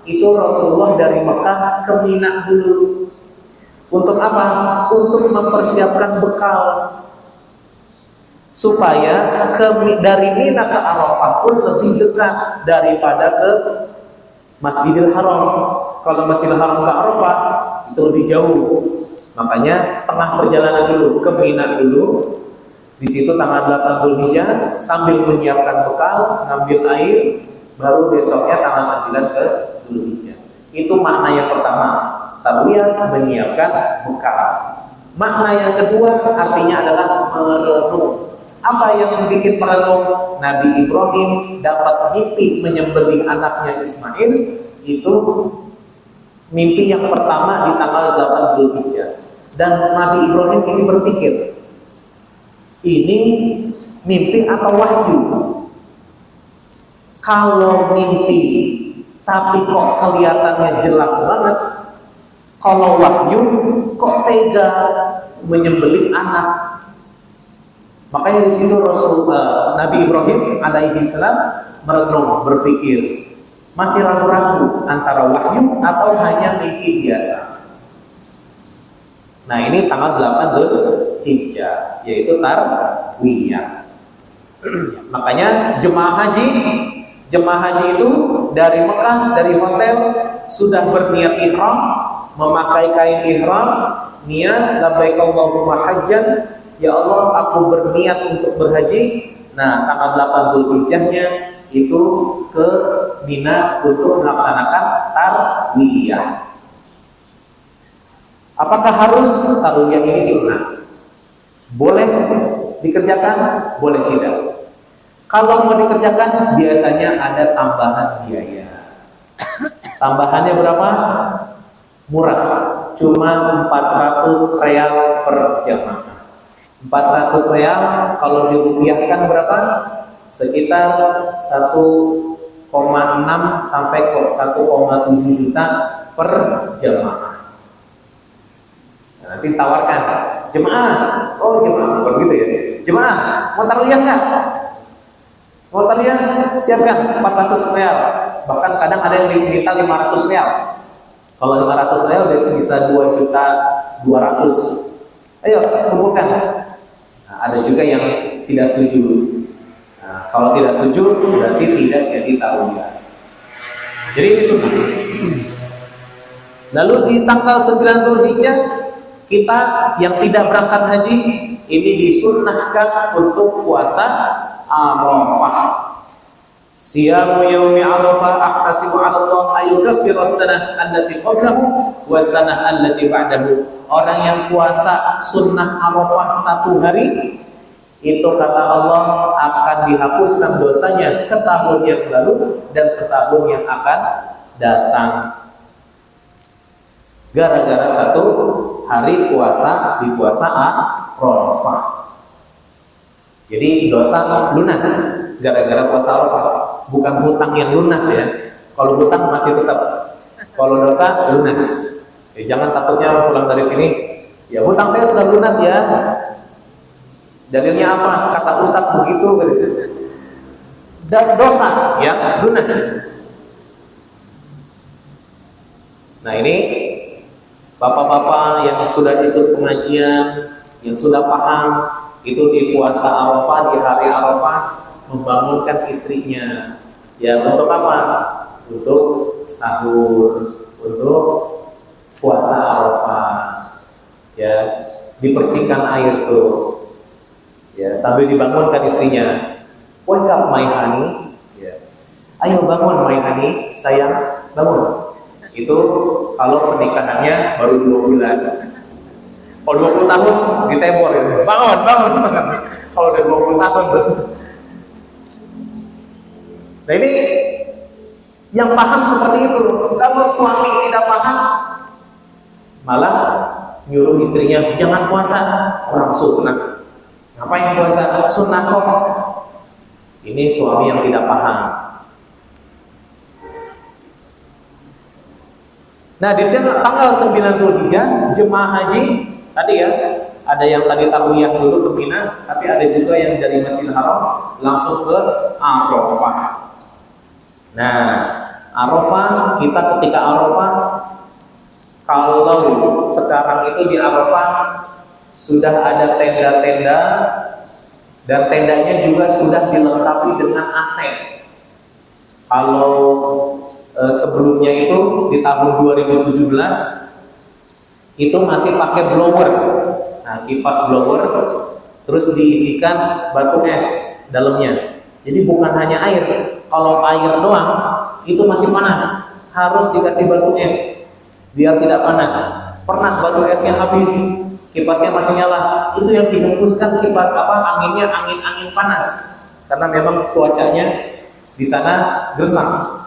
itu Rasulullah dari Mekah ke Mina dulu. Untuk apa? Untuk mempersiapkan bekal. Supaya dari Mina ke Arafah pun lebih dekat daripada ke Masjidil Haram. Kalau Masjidil Haram ke Arafah itu lebih jauh. Makanya setengah perjalanan dulu ke Mina dulu. Di situ tanggal 8 Dzulhijjah sambil menyiapkan bekal, ngambil air, baru besoknya tanggal 9 ke Dzulhijjah. Itu makna yang pertama, tarwiyah, menyiapkan bekal. Makna yang kedua artinya adalah merenung. Apa yang bikin merenung? Nabi Ibrahim dapat mimpi menyembelih anaknya Ismail. Itu mimpi yang pertama di tanggal 8 Dzulhijjah. Dan Nabi Ibrahim ini berpikir, ini mimpi atau wahyu? Kalau mimpi tapi kok kelihatannya jelas banget, kalau wahyu kok tega menyembelih anak? Makanya di situ Nabi Ibrahim alaihi salam merenung, berpikir, masih ragu-ragu antara wahyu atau hanya mimpi biasa. Nah, ini tanggal 8 Dzulhijjah, yaitu tarwiyah. Makanya jemaah haji itu dari Mekah, dari hotel sudah berniat ihram, memakai kain ihram, niat labbaik Allahumma hajjan, ya Allah aku berniat untuk berhaji. Nah, tanggal 8 Dzulhijjahnya itu ke Mina untuk melaksanakan tarwiyah. Apakah harus? Tarwiyah ini sunnah. Boleh dikerjakan, boleh tidak. Kalau mau dikerjakan, biasanya ada tambahan biaya. Tambahannya berapa? Murah, cuma 400 real per jamaah. 400 real kalau dirupiahkan berapa? Sekitar 1,6 sampai 1,7 juta per jamaah. Nanti tawarkan, jemaah, bukan gitu ya. Jemaah, mau tarwiyah nggak? Mau tarwiyah, siapkan 400 real. Bahkan kadang ada yang minta 500 real. Kalau 500 real biasanya bisa 2.200.000. Ayo kumpulkan. Nah, ada juga yang tidak setuju. Nah, kalau tidak setuju berarti tidak jadi taruhnya. Jadi ini sunnah. Lalu di tanggal 9 Dzulhijjah kita yang tidak berangkat haji ini disunnahkan untuk puasa Arafah. Siyamu yaumi Arafah ahtasibu 'ala Allah ayukaffira as-sanah allati qablahu wa sanah allati ba'dahu. Orang yang puasa sunnah Arafah 1 hari itu kata Allah akan dihapuskan dosanya setahun yang lalu dan setahun yang akan datang. Gara-gara 1 hari puasa di puasa Arafah. Jadi dosa lunas gara-gara puasa Arafah. Bukan hutang yang lunas ya. Kalau hutang masih tetap. Kalau dosa lunas. Ya, jangan takutnya pulang dari sini, ya hutang saya sudah lunas ya. Dalilnya apa? Kata Ustadz begitu. Dan dosa ya lunas. Nah ini bapak-bapak yang sudah ikut pengajian, yang sudah paham itu di puasa Arafah, di hari Arafah membangunkan istrinya. Ya untuk apa? Untuk sahur, untuk puasa Arafah. Ya, dipercikan air tuh. Ya, sambil dibangunkan istrinya. Wake up my honey. Ya. Ayo bangun my honey, sayang, bangun. Itu kalau pernikahannya baru 2 bulan. Kalau 20 tahun disebor ya. Bangun. Kalau udah 20 tahun tuh. Nah ini yang paham seperti itu. Kalau suami tidak paham, malah nyuruh istrinya jangan puasa, orang sunnah. Ngapain puasa? Sunnah kok. Ini suami yang tidak paham. Nah di tanggal 9 Dzulhijjah jemaah haji tadi ya, ada yang tadi tarwiyah dulu ke Mina, tapi ada juga yang dari Masjidil Haram langsung ke Arafah. Nah, Arafah, kita ketika Arafah, kalau sekarang itu di Arafah sudah ada tenda-tenda dan tendanya juga sudah dilengkapi dengan AC. Kalau sebelumnya itu di tahun 2017 itu masih pakai blower. Nah, kipas blower terus diisikan batu es dalamnya. Jadi bukan hanya air. Kalau air doang itu masih panas, harus dikasih batu es biar tidak panas. Pernah batu esnya habis, kipasnya masih nyala, itu yang dihembuskan kipas anginnya angin panas. Karena memang cuacanya di sana gersang.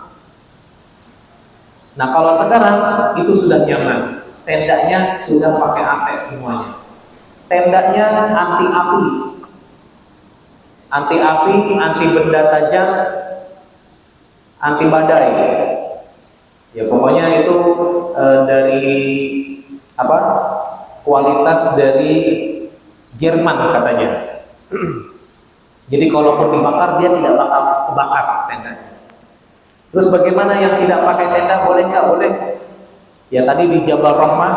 Nah, kalau sekarang itu sudah nyaman. Tendanya sudah pakai AC semuanya. Tendanya anti api. Anti api, anti benda tajam, anti badai. Ya pokoknya itu dari kualitas dari Jerman katanya. Jadi kalaupun dibakar dia tidak bakal kebakar tendanya. Terus bagaimana yang tidak pakai tenda, boleh nggak? Boleh. Ya tadi di Jabal Rahmah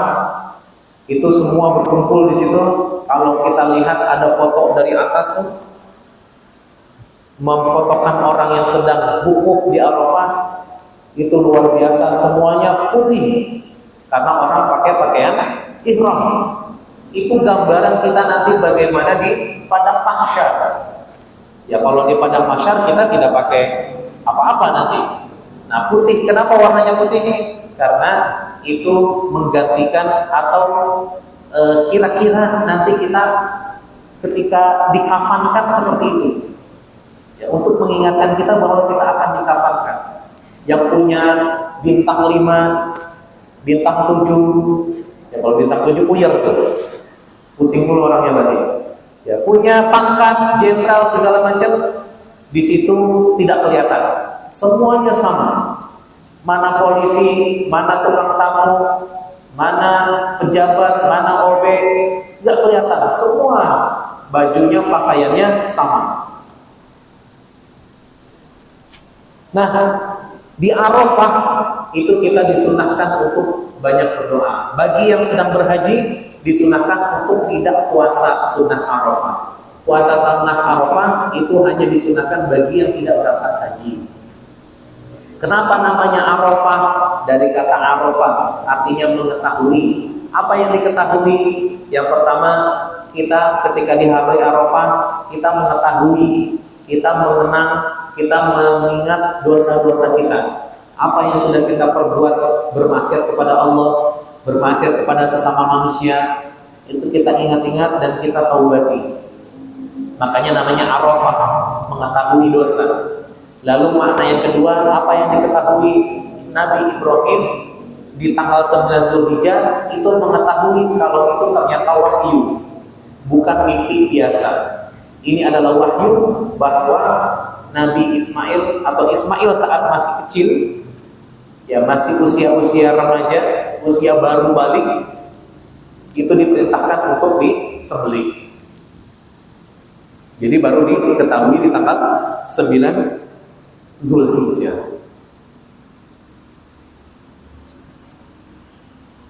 itu semua berkumpul di situ. Kalau kita lihat ada foto dari atas tuh, memfotokan orang yang sedang wukuf di Arafah, itu luar biasa, semuanya putih karena orang pakai pakaian ihram. Itu gambaran kita nanti bagaimana di padang mahsyar. Ya kalau di padang mahsyar kita tidak pakai apa-apa nanti. Nah putih, kenapa warnanya putih? Karena itu menggantikan atau kira-kira nanti kita ketika dikafankan seperti itu. Ya, untuk mengingatkan kita bahwa kita akan dikafankan. Yang punya bintang 5, bintang 7, ya kalau bintang 7 puyer tuh, pusing dulu orangnya berarti. Ya, punya pangkat jenderal segala macam, di situ tidak kelihatan. Semuanya sama. Mana polisi, mana tukang sapu, mana pejabat, mana OB, nggak kelihatan. Semua bajunya, pakaiannya sama. Nah, Di Arafah itu kita disunahkan untuk banyak berdoa. Bagi yang sedang berhaji disunahkan untuk tidak puasa sunnah Arafah. Puasa sunnah Arafah itu hanya disunahkan bagi yang tidak berangkat haji. Kenapa namanya Arafah? Dari kata Arafah, artinya mengetahui. Apa yang diketahui? Yang pertama, kita ketika di hari Arafah, kita mengetahui, kita mengenang, kita mengingat dosa-dosa kita. Apa yang sudah kita perbuat, bermaksiat kepada Allah, bermaksiat kepada sesama manusia, itu kita ingat-ingat dan kita taubati. Makanya namanya Arafah, mengetahui dosa. Lalu makna yang kedua, apa yang diketahui Nabi Ibrahim di tanggal 9 Dzulhijjah itu mengetahui kalau itu ternyata wahyu, bukan mimpi biasa. Ini adalah wahyu bahwa Nabi Ismail atau Ismail saat masih kecil, ya masih usia-usia remaja, usia baru balik, itu diperintahkan untuk disembelih. Jadi baru diketahui di tanggal 9 Dzulhijjah.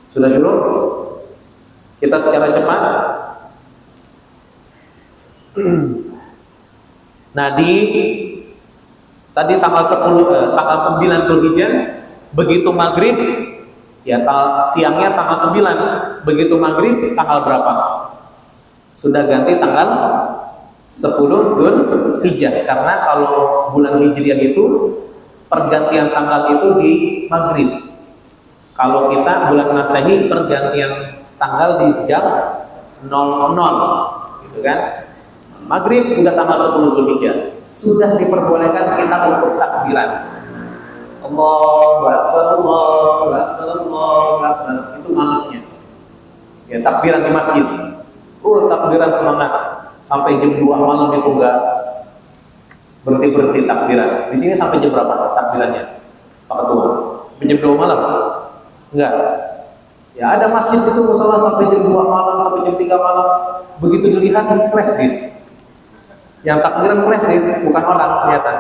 Sudah syukur? Kita secara cepat. Nah, tadi tanggal 9 Dzulhijjah, begitu maghrib, ya siangnya tanggal 9, begitu maghrib tanggal berapa? Sudah ganti tanggal 10 Dzulhijjah, karena kalau bulan Hijriah itu pergantian tanggal itu di maghrib. Kalau kita bulan Masehi pergantian tanggal di jam 00, gitu kan? Maghrib udah tanggal 10 Dzulhijjah, sudah diperbolehkan kita untuk takbiran. Allahu Akbar, Allahu Akbar, Allahu Akbar. Itu malamnya. Ya, takbiran di masjid. Takbiran semangat. Sampai jam 2 malam itu enggak berhenti takbiran. Di sini sampai jam berapa takbirannya, Pak Ketua? Jam 2 malam? Enggak. Ya ada masjid itu musola sampai jam 2 malam, sampai jam 3 malam. Begitu dilihat flash disk. Yang takbiran flash disk bukan orang ternyata.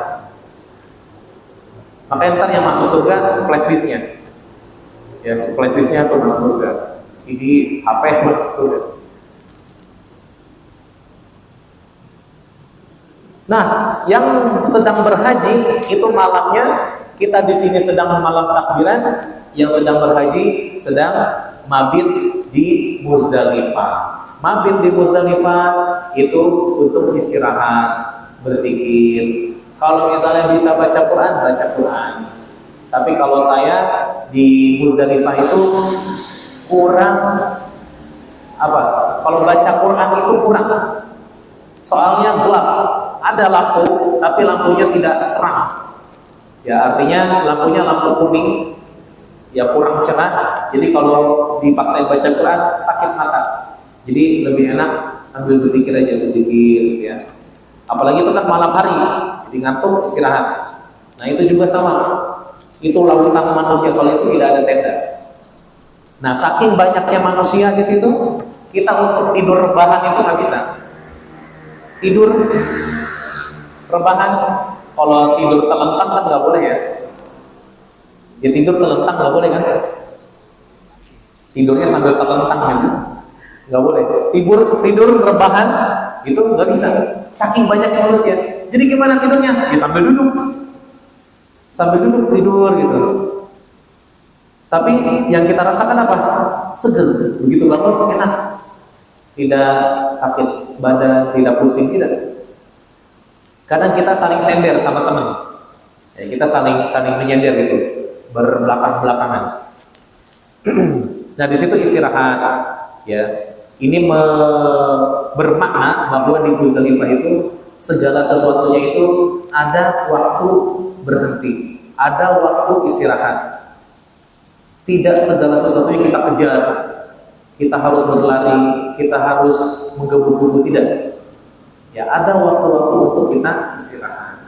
Makanya ntar yang masuk surga flash disknya. Ya flash disknya tuh masuk surga. CD HP masuk surga. Nah, yang sedang berhaji itu malamnya kita di sini sedang malam takbiran, yang sedang berhaji sedang mabit di Muzdalifah. Mabit di Muzdalifah itu untuk istirahat, berzikir. Kalau misalnya bisa baca Quran, baca Quran. Tapi kalau saya di Muzdalifah itu kurang apa? Kalau baca Quran itu kurang. Soalnya gelap. Ada lampu, tapi lampunya tidak terang. Ya artinya lampunya lampu kuning, ya kurang cerah. Jadi kalau dipaksain baca Quran sakit mata. Jadi lebih enak sambil berzikir aja, berzikir ya. Apalagi itu kan malam hari, jadi ngantuk istirahat. Nah itu juga sama. Itu lautan manusia kalau itu tidak ada tenda. Nah saking banyaknya manusia di situ, kita untuk tidur rebahan itu nggak bisa. Tidur rebahan, kalau tidur telentang kan nggak boleh ya. Ya tidur telentang nggak boleh kan? Tidurnya sambil telentang ya, nggak boleh. Tidur rebahan itu nggak bisa. Saking banyaknya manusia. Jadi gimana tidurnya? Ya sambil duduk tidur gitu. Tapi yang kita rasakan apa? Seger. Begitu bangun enak. Tidak sakit badan, tidak pusing, tidak. Kadang kita saling sender sama teman, ya, kita saling menyender gitu, berbelakang-belakangan. Nah di situ istirahat, ya. Ini bermakna bahwa di Muzdalifah itu segala sesuatunya itu ada waktu berhenti, ada waktu istirahat. Tidak segala sesuatu yang kita kejar, kita harus berlari, kita harus menggebu-gebu, tidak. Ya ada waktu-waktu untuk kita istirahat.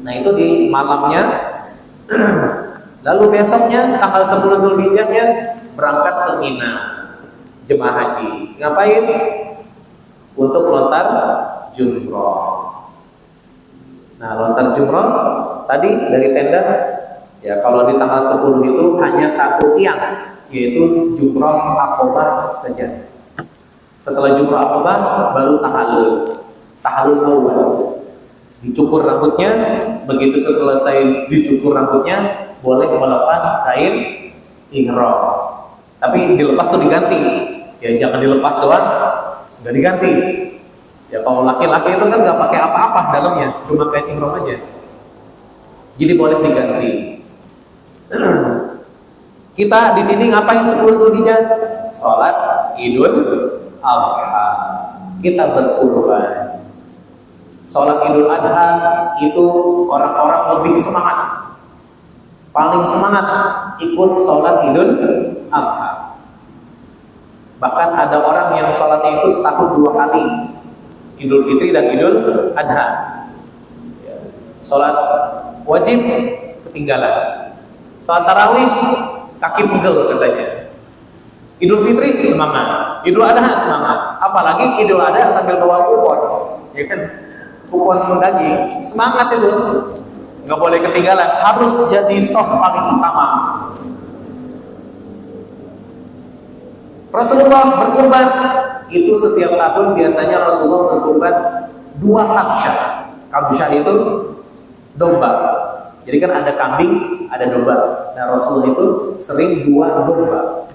Nah itu di malamnya. Lalu besoknya tanggal 10 Dzulhijjahnya berangkat ke Mina, jemaah haji. Ngapain? Untuk lontar jumroh. Nah lontar jumroh tadi dari tenda, ya kalau di tanggal 10 itu hanya satu tiang, yaitu Jumrah Aqobah saja. Setelah Jumrah Aqobah baru tahallul awal. Dicukur rambutnya, begitu selesai dicukur rambutnya boleh melepas kain ihram. Tapi dilepas tuh diganti. Ya jangan dilepas doang, nggak diganti. Ya kalau laki-laki itu kan nggak pakai apa-apa dalamnya, cuma kain ihram aja. Jadi boleh diganti. Kita di sini ngapain 10 Dzulhijjah? Salat Idul Adha. Kita berkurban. Salat Idul Adha itu orang-orang lebih semangat. Paling semangat ikut salat Idul Adha. Bahkan ada orang yang salatnya itu setahun 2 kali, Idul Fitri dan Idul Adha. Salat wajib ketinggalan, salat tarawih kaki pegel katanya. Idul Fitri semangat, Idul Adha semangat, apalagi Idul Adha sambil bawa kupon, ya kan? Kupon daging, semangat itu, nggak boleh ketinggalan, harus jadi soft paling utama. Rasulullah berkurban itu setiap tahun biasanya Rasulullah berkurban 2 kabsyah. Kabsyah itu domba. Jadi kan ada kambing, ada domba. Nah Rasulullah itu sering 2 domba.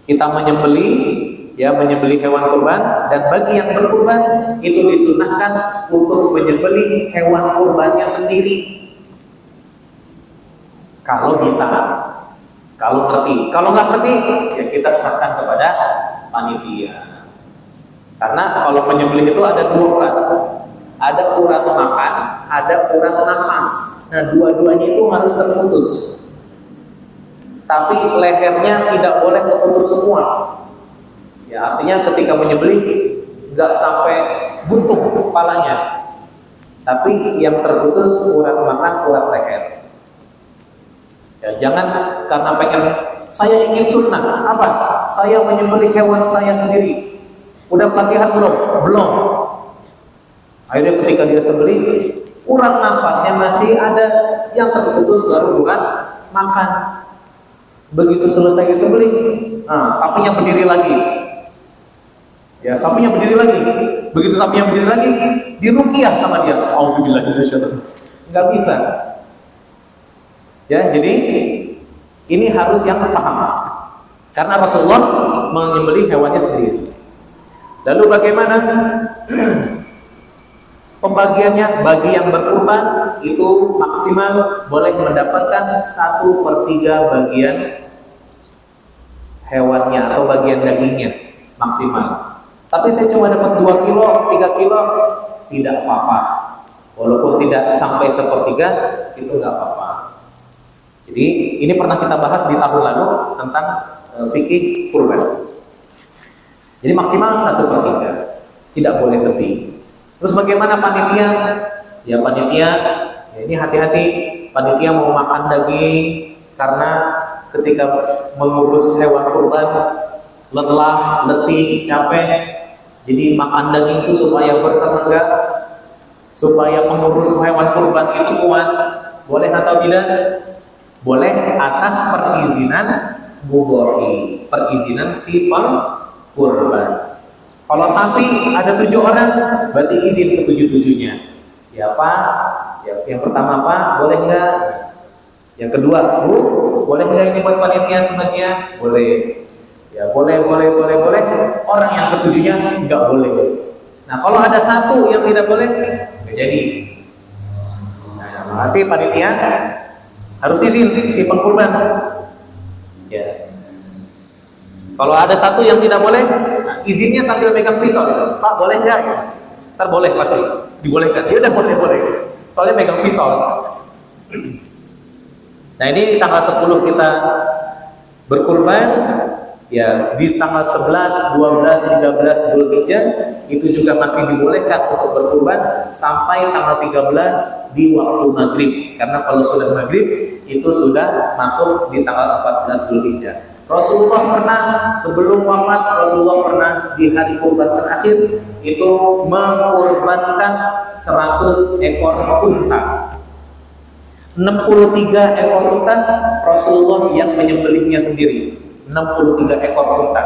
Kita menyembelih hewan kurban, dan bagi yang berkurban itu disunahkan untuk menyembelih hewan kurbannya sendiri. Kalau bisa. Kalau ngerti, kalau nggak ngerti, ya kita serahkan kepada panitia. Karena kalau menyembelih itu ada 2 urat, ada urat makan, ada urat nafas. Nah, dua-duanya itu harus terputus. Tapi lehernya tidak boleh terputus semua. Ya, artinya ketika menyembelih nggak sampai buntung kepalanya. Tapi yang terputus urat makan, urat leher. Ya, jangan karena pengen saya ingin sunnah, apa? Saya menyembelih hewan saya sendiri. Udah pelatihan belum? Belum. Akhirnya ketika dia sembelih, urat nafasnya masih ada, yang terputus baru urat makan. Begitu selesai disembelih, nah, sapinya berdiri lagi. Ya, sapinya berdiri lagi. Begitu sapinya berdiri lagi, diruqyah sama dia. Auzubillahi minasyaitonir rajim. Enggak bisa. Ya, jadi ini harus yang paham. Karena Rasulullah menyembelih hewannya sendiri. Lalu bagaimana pembagiannya? Bagi yang berkurban itu maksimal boleh mendapatkan 1/3 bagian hewannya atau bagian dagingnya maksimal. Tapi saya cuma dapat 2 kilo, 3 kilo, tidak apa-apa. Walaupun tidak sampai 1/3 itu nggak apa-apa. Jadi ini pernah kita bahas di tahun lalu tentang fikih kurban. Jadi maksimal 1/3, tidak boleh lebih. Terus bagaimana panitia? Ya panitia, ya ini hati-hati. Panitia mau makan daging karena ketika mengurus hewan kurban lelah, letih, capek. Jadi makan daging itu supaya bertenaga, supaya pengurus hewan kurban itu kuat. Boleh atau tidak? Boleh atas perizinan mudhari, perizinan si pengkurban. Kalau sapi ada 7 orang, berarti izin ke 7-7-nya. Ya Pak, yang pertama Pak, boleh nggak? Yang kedua, Bu, boleh nggak ini buat panitia sebagian? Boleh. Ya boleh. Orang yang ke-7-nya nggak boleh. Nah kalau ada 1 yang tidak boleh, nggak jadi. Nah berarti panitia harus izin si pengkurban. Ya. Kalau ada 1 yang tidak boleh, nah, izinnya sambil megang pisau. Pak boleh nggak? Ntar boleh pasti, dibolehkan. Ya udah boleh. Soalnya megang pisau. Nah ini tanggal 10 kita berkurban. Ya di tanggal 11, 12, 13 Dzulhijjah itu juga masih dibolehkan untuk berkurban sampai tanggal 13 di waktu maghrib. Karena kalau sudah maghrib itu sudah masuk di tanggal 14 Dzulhijjah. Rasulullah pernah sebelum wafat, Rasulullah pernah di hari kurban terakhir itu mengorbankan 100 ekor unta. 63 ekor unta Rasulullah yang menyembelihnya sendiri. 63 ekor unta.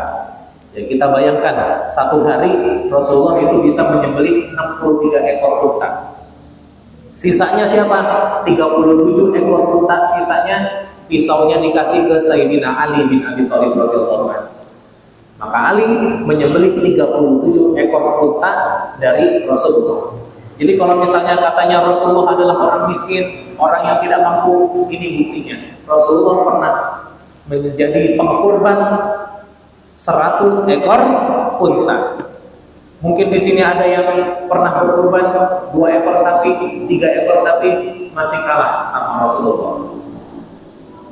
Ya kita bayangkan satu hari Rasulullah itu bisa menyembelih 63 ekor unta. Sisanya siapa? 37 ekor unta sisanya pisaunya dikasih ke Sayyidina Ali bin Abi Thalib radhiyallahu anhu. Maka Ali menyembelih 37 ekor unta dari Rasulullah. Jadi kalau misalnya katanya Rasulullah adalah orang miskin, orang yang tidak mampu, ini buktinya. Rasulullah pernah menjadi pengkorban 100 ekor unta. Mungkin di sini ada yang pernah berkorban 2 ekor sapi, 3 ekor sapi, masih kalah sama Rasulullah.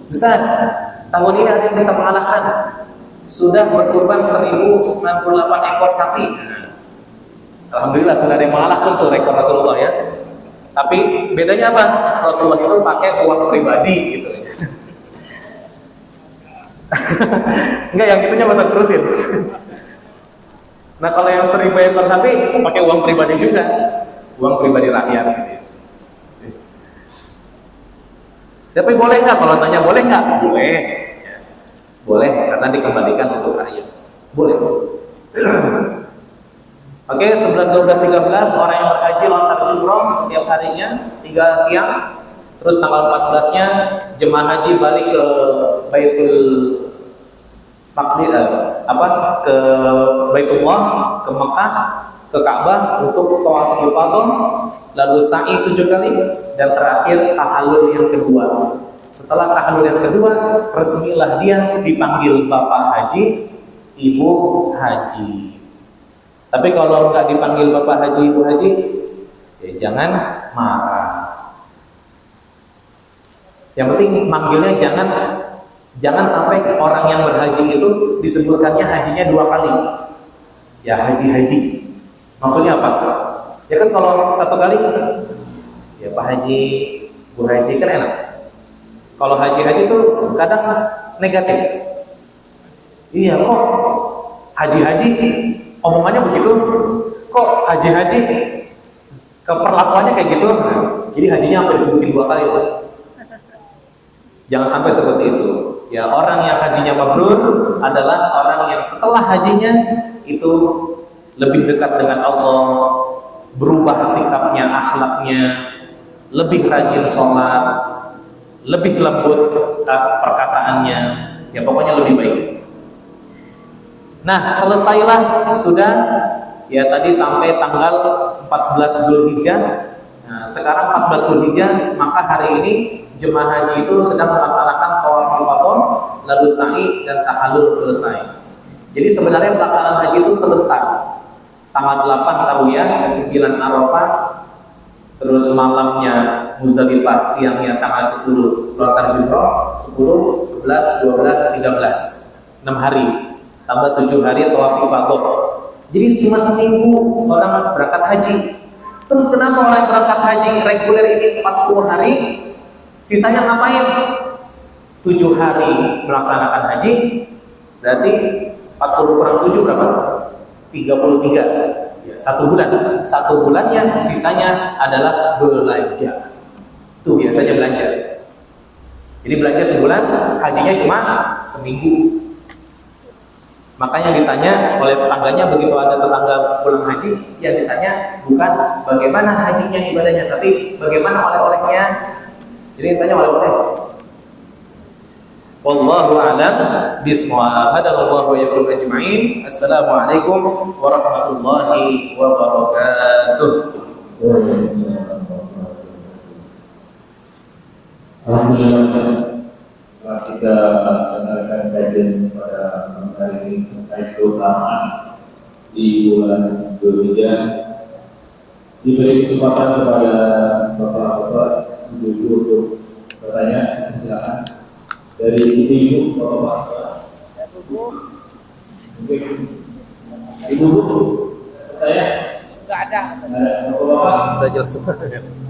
Ustaz, tahun ini ada yang bisa mengalahkan. Sudah berkorban 1098 ekor sapi. Alhamdulillah sudah ada yang mengalahkan tuh rekor Rasulullah ya. Tapi bedanya apa? Rasulullah itu pakai uang pribadi gitu. Enggak, yang itunya masa terusin. Nah kalau yang 1000 ekor sapi pakai uang pribadi juga, uang pribadi rakyat. Tapi boleh nggak? Kalau tanya boleh nggak? Boleh. Boleh, karena dikembalikan untuk rakyat. Boleh. Oke, 11, 12, 13 orang yang berhaji lontar jumroh setiap harinya 3 tiang. Terus tanggal 14-nya jemaah haji balik ke Baitul Maqdis ke Baitullah, ke Mekah, ke Ka'bah untuk tawaf ifadah, lalu sa'i 7 kali, dan terakhir tahallul yang kedua. Setelah tahallul yang kedua, resmilah dia dipanggil Bapak Haji, Ibu Haji. Tapi kalau nggak dipanggil Bapak Haji, Ibu Haji, ya jangan marah. Yang penting manggilnya jangan sampai orang yang berhaji itu disebutkannya hajinya 2 kali. Ya haji. Maksudnya apa? Ya kan kalau 1 kali, ya Pak Haji, Bu Haji kan enak. Kalau haji itu kadang negatif. Iya kok haji, omongannya begitu. Kok haji, keperlakuannya kayak gitu. Jadi hajinya sampai disebutin 2 kali itu. Jangan sampai seperti itu. Ya orang yang hajinya mabrur adalah orang yang setelah hajinya itu lebih dekat dengan Allah, berubah sikapnya, akhlaknya, lebih rajin sholat, lebih lembut perkataannya, ya pokoknya lebih baik. Nah, selesailah sudah ya tadi sampai tanggal 14 Zulhijjah. Nah, sekarang 14 Zulhijjah, maka hari ini jemaah haji itu sedang melaksanakan tawaf ifadah, lalu sa'i dan tahallul selesai. Jadi sebenarnya pelaksanaan haji itu sebentar. Tanggal 8 Tarwiyah, 9 Arafah, terus malamnya Muzdalifah, siangnya tanggal 10 lontar jumroh, 10, 11, 12, 13, 6 hari, tambah 7 hari tawaf ifadah. Jadi cuma seminggu orang berangkat haji. Terus kenapa orang berangkat haji reguler ini 40 hari, sisanya ngapain? 7 hari melaksanakan haji, berarti 40 kurang 7 berapa? 33. Ya, 1 bulan. 1 bulannya sisanya adalah belanja. Itu biasanya belanja. Jadi belanja sebulan, hajinya cuma seminggu. Makanya ditanya oleh tetangganya, begitu ada tetangga pulang haji, yang ditanya bukan bagaimana hajinya ibadahnya, tapi bagaimana oleh-olehnya. Jadi ditanya oleh-oleh. Wallahu a'lam bishawab. Hadallahu wa iyyakum ajma'in. Assalamualaikum warahmatullahi wabarakatuh. Alhamdulillah, kita dengarkan kajian pada hari ini terkait keutamaan di bulan Zulhijjah. Diberi kesempatan kepada bapak-bapak, ibu-ibu untuk bertanya, silakan. Dari ibu, bapak-bapak, mungkin ibu-ibu bertanya. Enggak ada. Bapak-bapak, Belajar semua.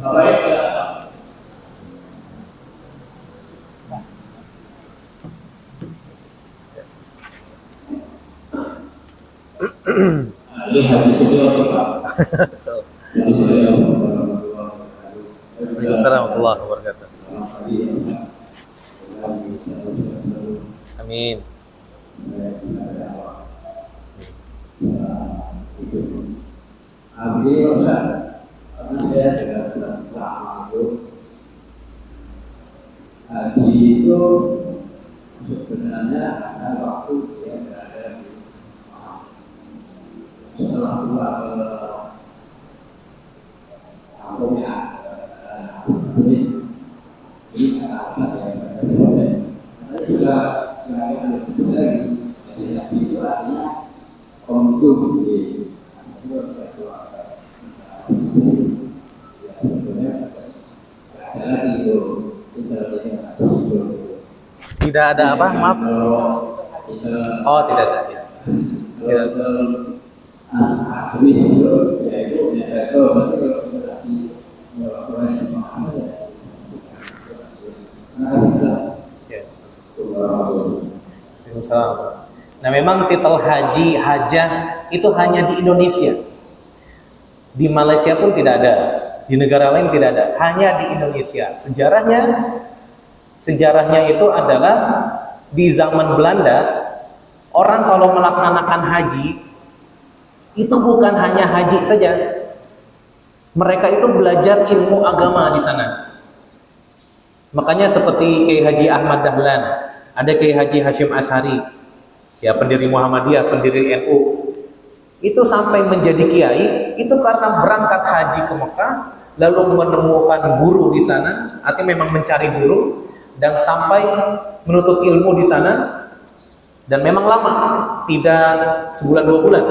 baik, silakan. Ini hadis ini Pak. Hadis ini Assalamualaikum warahmatullahi wabarakatuh. Amin. Haji itu sebenarnya ada waktu dia berada di setelah keluar ke kampungnya ini anak yang berada di sana. Ada juga yang ada kecil lagi. Jadi haji itu artinya untuk di Tidak ada apa? Maaf. Oh, tidak ada. Ya. Nah, memang titel haji, hajah itu hanya di Indonesia. Di Malaysia pun tidak ada, di negara lain tidak ada, hanya di Indonesia. Sejarahnya itu adalah di zaman Belanda, orang kalau melaksanakan haji itu bukan hanya haji saja. Mereka itu belajar ilmu agama di sana. Makanya seperti Kiai Haji Ahmad Dahlan, ada Kiai Haji Hashim Asy'ari, ya pendiri Muhammadiyah, pendiri NU. Itu sampai menjadi kiai itu karena berangkat haji ke Mekah, lalu menemukan guru di sana, artinya memang mencari guru dan sampai menuntut ilmu di sana, dan memang lama, tidak sebulan 2 bulan,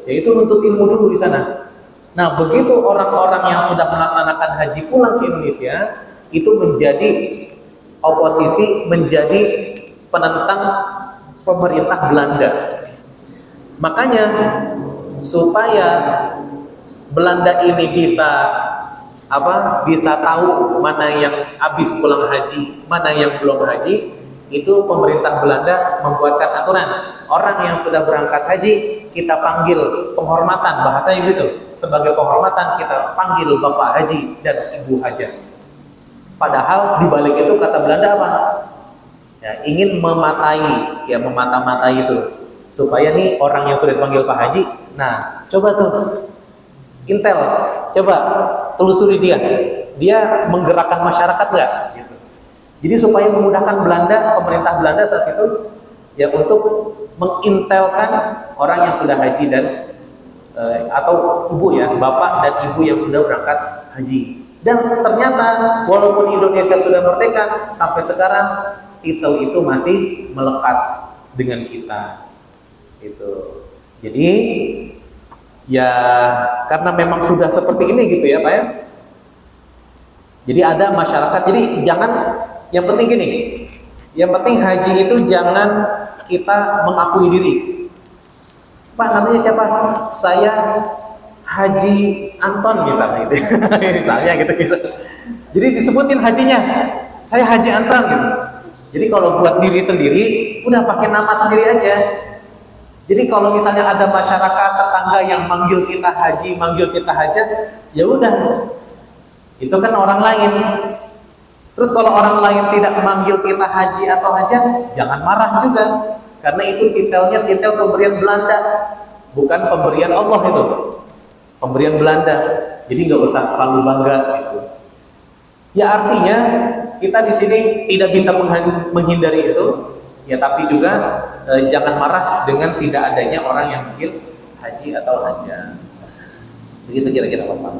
yaitu menuntut ilmu dulu di sana. Nah, begitu orang-orang yang sudah melaksanakan haji pulang ke Indonesia, itu menjadi oposisi, menjadi penentang pemerintah Belanda. Makanya supaya Belanda ini bisa tahu mana yang habis pulang haji, mana yang belum haji, itu pemerintah Belanda membuatkan aturan. Orang yang sudah berangkat haji kita panggil penghormatan, bahasanya gitu. Sebagai penghormatan kita panggil Bapak Haji dan Ibu Hajah. Padahal di balik itu kata Belanda apa? Ya, ingin memata-matai itu. Supaya nih orang yang sudah dipanggil Pak Haji, nah coba tuh intel, coba telusuri dia menggerakkan masyarakat nggak? Gitu. Jadi supaya memudahkan pemerintah Belanda saat itu ya untuk mengintelkan orang yang sudah haji dan atau ibu ya, bapak dan ibu yang sudah berangkat haji. Dan ternyata walaupun Indonesia sudah merdeka, sampai sekarang titel itu masih melekat dengan kita. Itu. Jadi ya karena memang sudah seperti ini gitu ya Pak ya. Jadi ada masyarakat, jadi jangan, yang penting gini, yang penting haji itu jangan kita mengakui diri. Pak namanya siapa? Saya Haji Anton misalnya gitu. Misalnya gitu. Jadi disebutin hajinya, saya Haji Anton gitu. Jadi kalau buat diri sendiri, udah pakai nama sendiri aja. Jadi kalau misalnya ada masyarakat tetangga yang manggil kita haji, manggil kita hajah, ya udah, itu kan orang lain. Terus kalau orang lain tidak manggil kita haji atau hajah, jangan marah juga, karena itu titelnya titel pemberian Belanda, bukan pemberian Allah itu, pemberian Belanda. Jadi nggak usah terlalu bangga gitu. Ya artinya kita di sini tidak bisa menghindari itu. Ya tapi juga jangan marah dengan tidak adanya orang yang manggil haji atau hajah. Begitu kira-kira Bapak.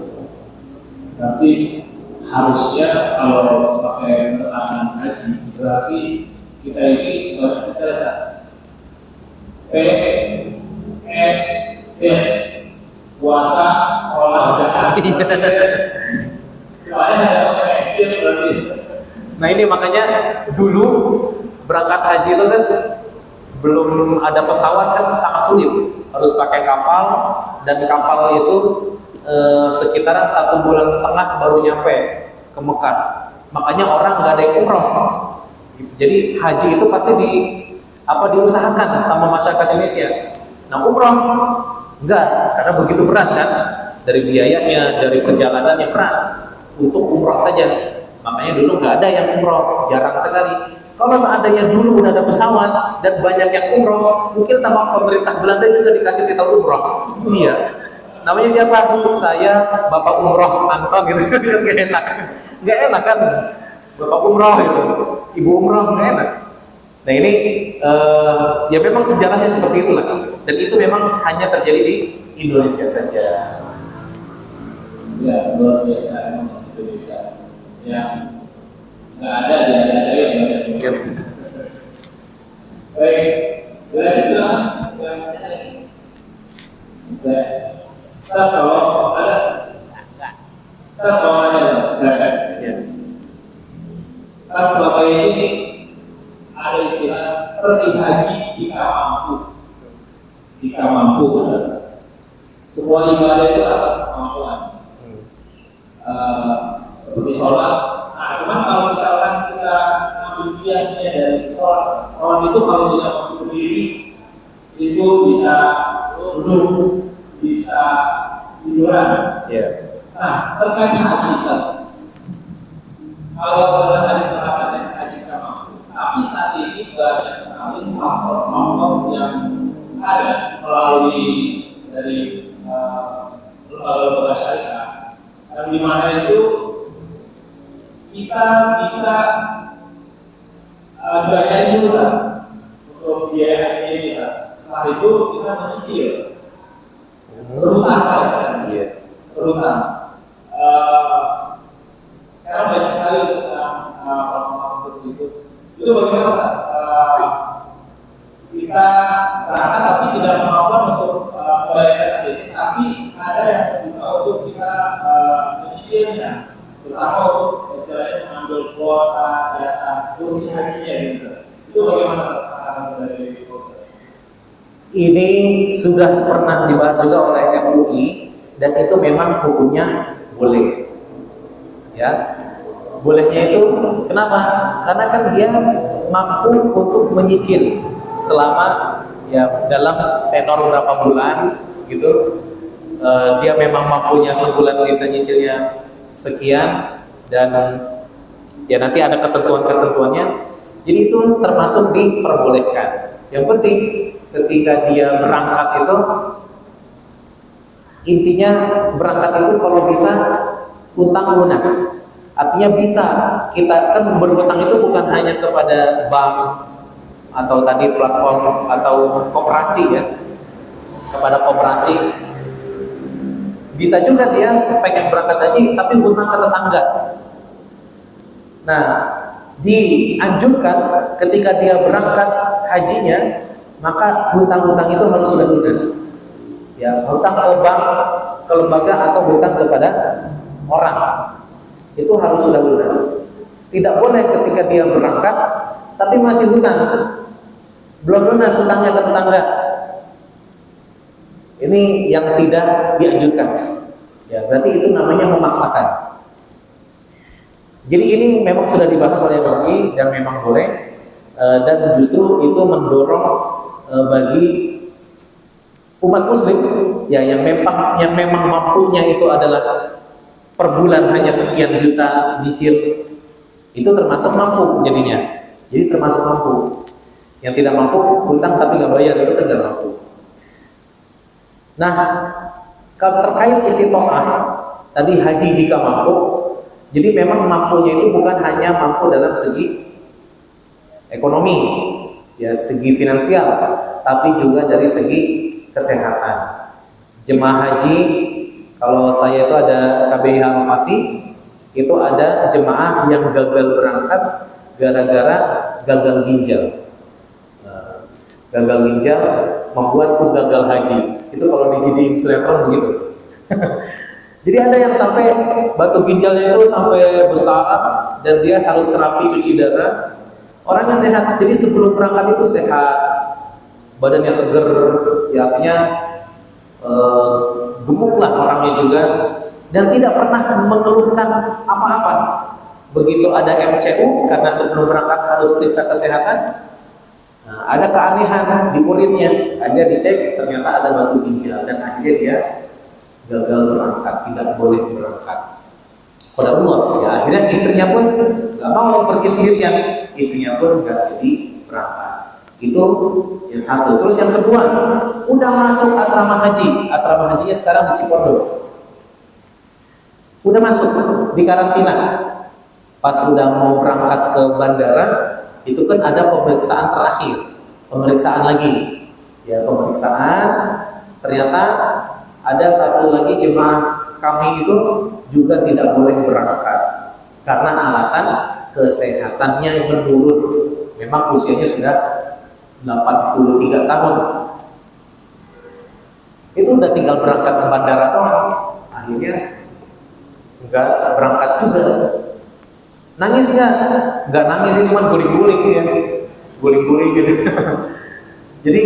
Berarti harusnya kalau pakai penekanan haji, berarti kita ini kita lihat PSC puasa, sholat, zakat. Nah ini makanya dulu berangkat haji itu kan belum ada pesawat, kan sangat sulit, harus pakai kapal, dan kapal itu sekitaran 1,5 bulan baru nyampe ke Mekah. Makanya orang nggak ada yang umroh. Jadi haji itu pasti diusahakan sama masyarakat Indonesia. Nah umroh enggak, karena begitu berat kan, dari biayanya, dari perjalanannya berat. Untuk umroh saja. Makanya dulu nggak ada yang umroh, jarang sekali. Kalau seandainya dulu udah ada pesawat dan banyak yang umroh, mungkin sama pemerintah Belanda juga dikasih titel umroh. Iya. Namanya siapa? Saya Bapak Umroh Anton gitu. Nggak enak. Nggak enak kan? Bapak umroh itu, ibu umroh, nggak enak. Nah ini ya memang sejarahnya seperti itulah. Dan itu memang hanya terjadi di Indonesia saja. Ya, luar biasa Indonesia yang nggak ada yang banyak. Baik, berarti sudah yang ada lagi. Kalau ada, kalau ada, saya. Kan selama ini ada istilah pergi haji jika mampu besar. Semua ibadah itu atas kemampuan. Seperti sholat. Nah, cuman kalau misalkan kita ambil biasnya dari sholat itu kalau tidak mampu berdiri itu bisa duduk, bisa tiduran. Nah, terkait hadis kalau berada di perhatian haji sama, tapi saat ini banyak sekali faktor-faktor yang ada melalui dari lembaga-lembaga syariah, yang dimana itu kita bisa dibayar dulu untuk biaya haji kita. Setelah itu kita menyicil, berutang berutang. Sekarang banyak sekali seperti itu. Itu bagaimana Ustaz? Kita berangkat tapi tidak kemampuan untuk membayar tadi, tapi ada yang membuka untuk kita mencicilnya, terutama untuk istilahnya mengambil kuota data kursi hajinya gitu. Itu bagaimana dari Ustaz? Ini sudah pernah dibahas juga oleh MUI dan itu memang hukumnya boleh. Ya, bolehnya itu kenapa? Karena kan dia mampu untuk menyicil selama ya dalam tenor berapa bulan gitu. Dia memang mampunya sebulan bisa nyicilnya sekian dan ya nanti ada ketentuan-ketentuannya. Jadi itu termasuk diperbolehkan. Yang penting ketika dia berangkat itu intinya berangkat itu kalau bisa utang lunas. Artinya bisa kita kan berhutang itu bukan hanya kepada bank atau tadi platform atau koperasi ya. Kepada koperasi bisa juga dia pengen berangkat haji tapi hutang ke tetangga. Nah, dianjurkan ketika dia berangkat hajinya maka hutang-hutang itu harus sudah lunas. Ya, hutang ke bank, ke lembaga atau hutang kepada orang itu harus sudah lunas. Tidak boleh ketika dia berangkat tapi masih hutang, belum lunas hutangnya ke tetangga. Ini yang tidak dianjurkan. Ya, berarti itu namanya memaksakan. Jadi ini memang sudah dibahas oleh MUI dan memang boleh dan justru itu mendorong bagi umat muslim ya yang memang mampunya itu adalah per bulan hanya sekian juta nyicil, itu termasuk mampu jadinya. Jadi termasuk mampu. Yang tidak mampu hutang tapi nggak bayar itu tidak mampu. Nah, kalau terkait istitoah tadi haji jika mampu, jadi memang mampunya itu bukan hanya mampu dalam segi ekonomi, ya segi finansial, tapi juga dari segi kesehatan. Jemaah haji, kalau saya itu ada KBH Al-Fatih, itu ada jemaah yang gagal berangkat gara-gara gagal ginjal. Gagal ginjal membuatku gagal haji. Itu kalau digidiin sinetron begitu. Jadi ada yang sampai batu ginjalnya itu sampai besar dan dia harus terapi cuci darah. Orangnya sehat, jadi sebelum berangkat itu sehat, badannya seger, ya artinya gemuk lah orangnya juga, dan tidak pernah mengeluhkan apa-apa. Begitu ada MCU, karena sebelum berangkat harus periksa kesehatan, Nah, ada keanehan di urinnya, akhirnya dicek ternyata ada batu ginjal dan akhirnya dia gagal berangkat, tidak boleh berangkat. Qadarullah, ya akhirnya istrinya pun nggak mau pergi sendirian, istrinya pun nggak jadi berangkat. Itu yang satu. Terus yang kedua, udah masuk asrama haji, asrama hajinya sekarang di Cipondo, udah masuk di karantina. Pas udah mau berangkat ke bandara, itu kan ada pemeriksaan terakhir, pemeriksaan lagi. Ya pemeriksaan, ternyata ada satu lagi jemaah kami itu juga tidak boleh berangkat karena alasan kesehatannya yang menurun. Memang usianya sudah 83 tahun. Itu udah tinggal berangkat ke bandara doang. Akhirnya enggak berangkat juga. Nangis nggak nangis sih, cuma guling-guling ya, guling-guling gitu. Jadi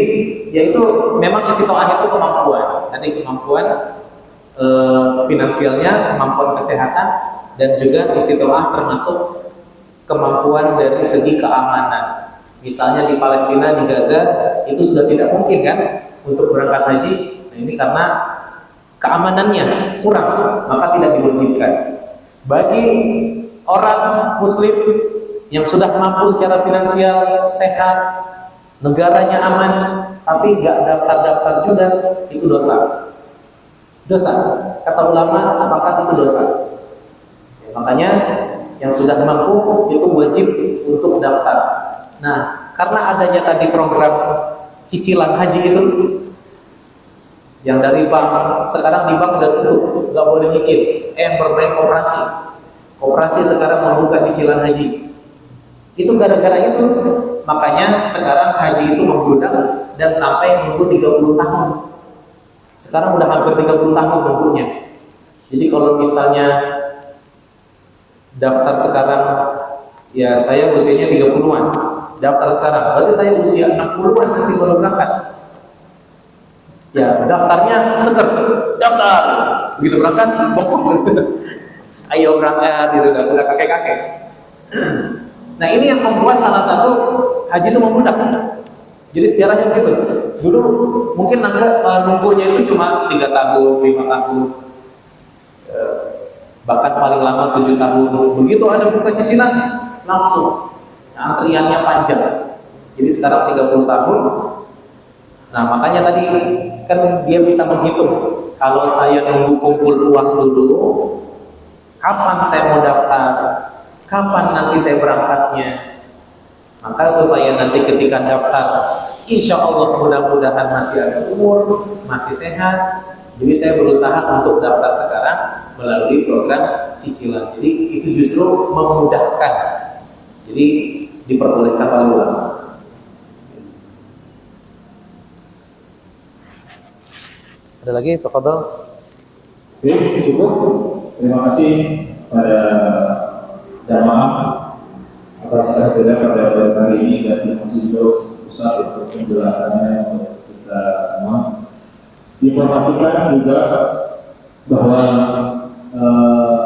ya itu memang istitoah itu kemampuan, tadi kemampuan finansialnya, kemampuan kesehatan, dan juga istitoah termasuk kemampuan dari segi keamanan. Misalnya di Palestina, di Gaza itu sudah tidak mungkin kan untuk berangkat haji. Nah ini karena keamanannya kurang, maka tidak diwajibkan. Bagi orang muslim yang sudah mampu secara finansial, sehat, negaranya aman, tapi nggak daftar-daftar juga, itu dosa. Dosa. Kata ulama sepakat itu dosa. Makanya yang sudah mampu itu wajib untuk daftar. Nah, karena adanya tadi program cicilan haji itu, yang dari bank, sekarang di bank udah tutup, nggak boleh nyicil. Yang bermain Koperasi sekarang membuka cicilan haji. Itu gara-gara itu, makanya sekarang haji itu membludak dan sampai nunggu 30 tahun. Sekarang udah hampir 30 tahun nunggunya. Jadi kalau misalnya daftar sekarang, ya saya usianya 30-an, daftar sekarang, berarti saya usia 60-an nanti baru berangkat. Ya daftarnya seger, daftar, begitu berangkat, bongkok. Ayo berangkat, gitu, udah kakek-kakek. Nah ini yang membuat salah satu haji itu membludak. Jadi sejarahnya begitu. Dulu mungkin nunggunya itu cuma 3 tahun, 5 tahun, bahkan paling lama 7 tahun. Begitu ada buka cicilan, langsung antriannya panjang. Jadi sekarang 30 tahun. Nah makanya tadi kan dia bisa menghitung. Kalau saya nunggu kumpul uang dulu, kapan saya mau daftar, kapan nanti saya berangkatnya. Maka supaya nanti ketika daftar, insya Allah mudah-mudahan masih ada umur, masih sehat. Jadi saya berusaha untuk daftar sekarang melalui program cicilan. Jadi itu justru memudahkan. Jadi diperbolehkan oleh ulama. Ada lagi, Pak Fadl? Oke, cukup. Terima kasih pada jamaah atas kehadiran pada hari ini, dan terima kasih juga Ustaz untuk penjelasannya untuk kita semua. Diinformasikan juga bahwa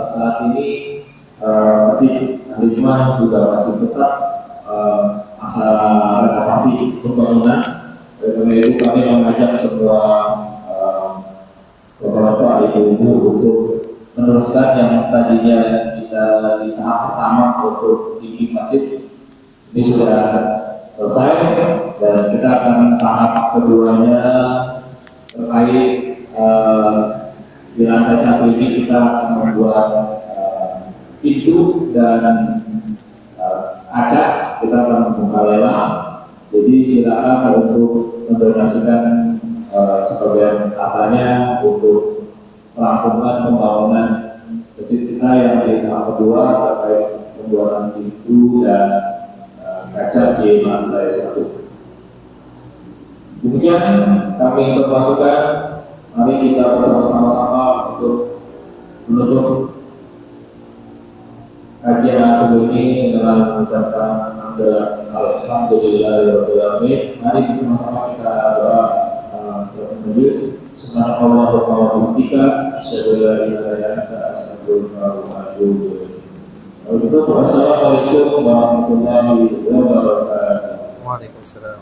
saat ini Masjid Al-Hikmah juga masih tetap masa renovasi pembangunan. Oleh itu kami mengajak semua beberapa ibu-ibu untuk meneruskan yang tadinya kita di tahap pertama untuk tinggi masjid ini sudah selesai, dan kita akan tahap keduanya terkait di lantai 1 ini kita akan membuat pintu dan kaca, kita akan membuka lelang. Jadi silakan untuk mendonasikan sebagian hartanya untuk melakukan pembangunan masjid kita yang di tahap kedua terkait pembuatan pintu dan kaca di lantai 1. Demikian kami berpasukan, mari kita bersama-sama untuk menutup kajian sebelum ini dengan mengucapkan alhamdulillahirabbil alamin. Mari bersama-sama kita doa terus. Subhanallah wa bihamdika, asyhadu an la ilaha illa anta, astaghfiruka wa atubu ilaik. Wassalamualaikum warahmatullahi wabarakatuh. Waalaikumsalam.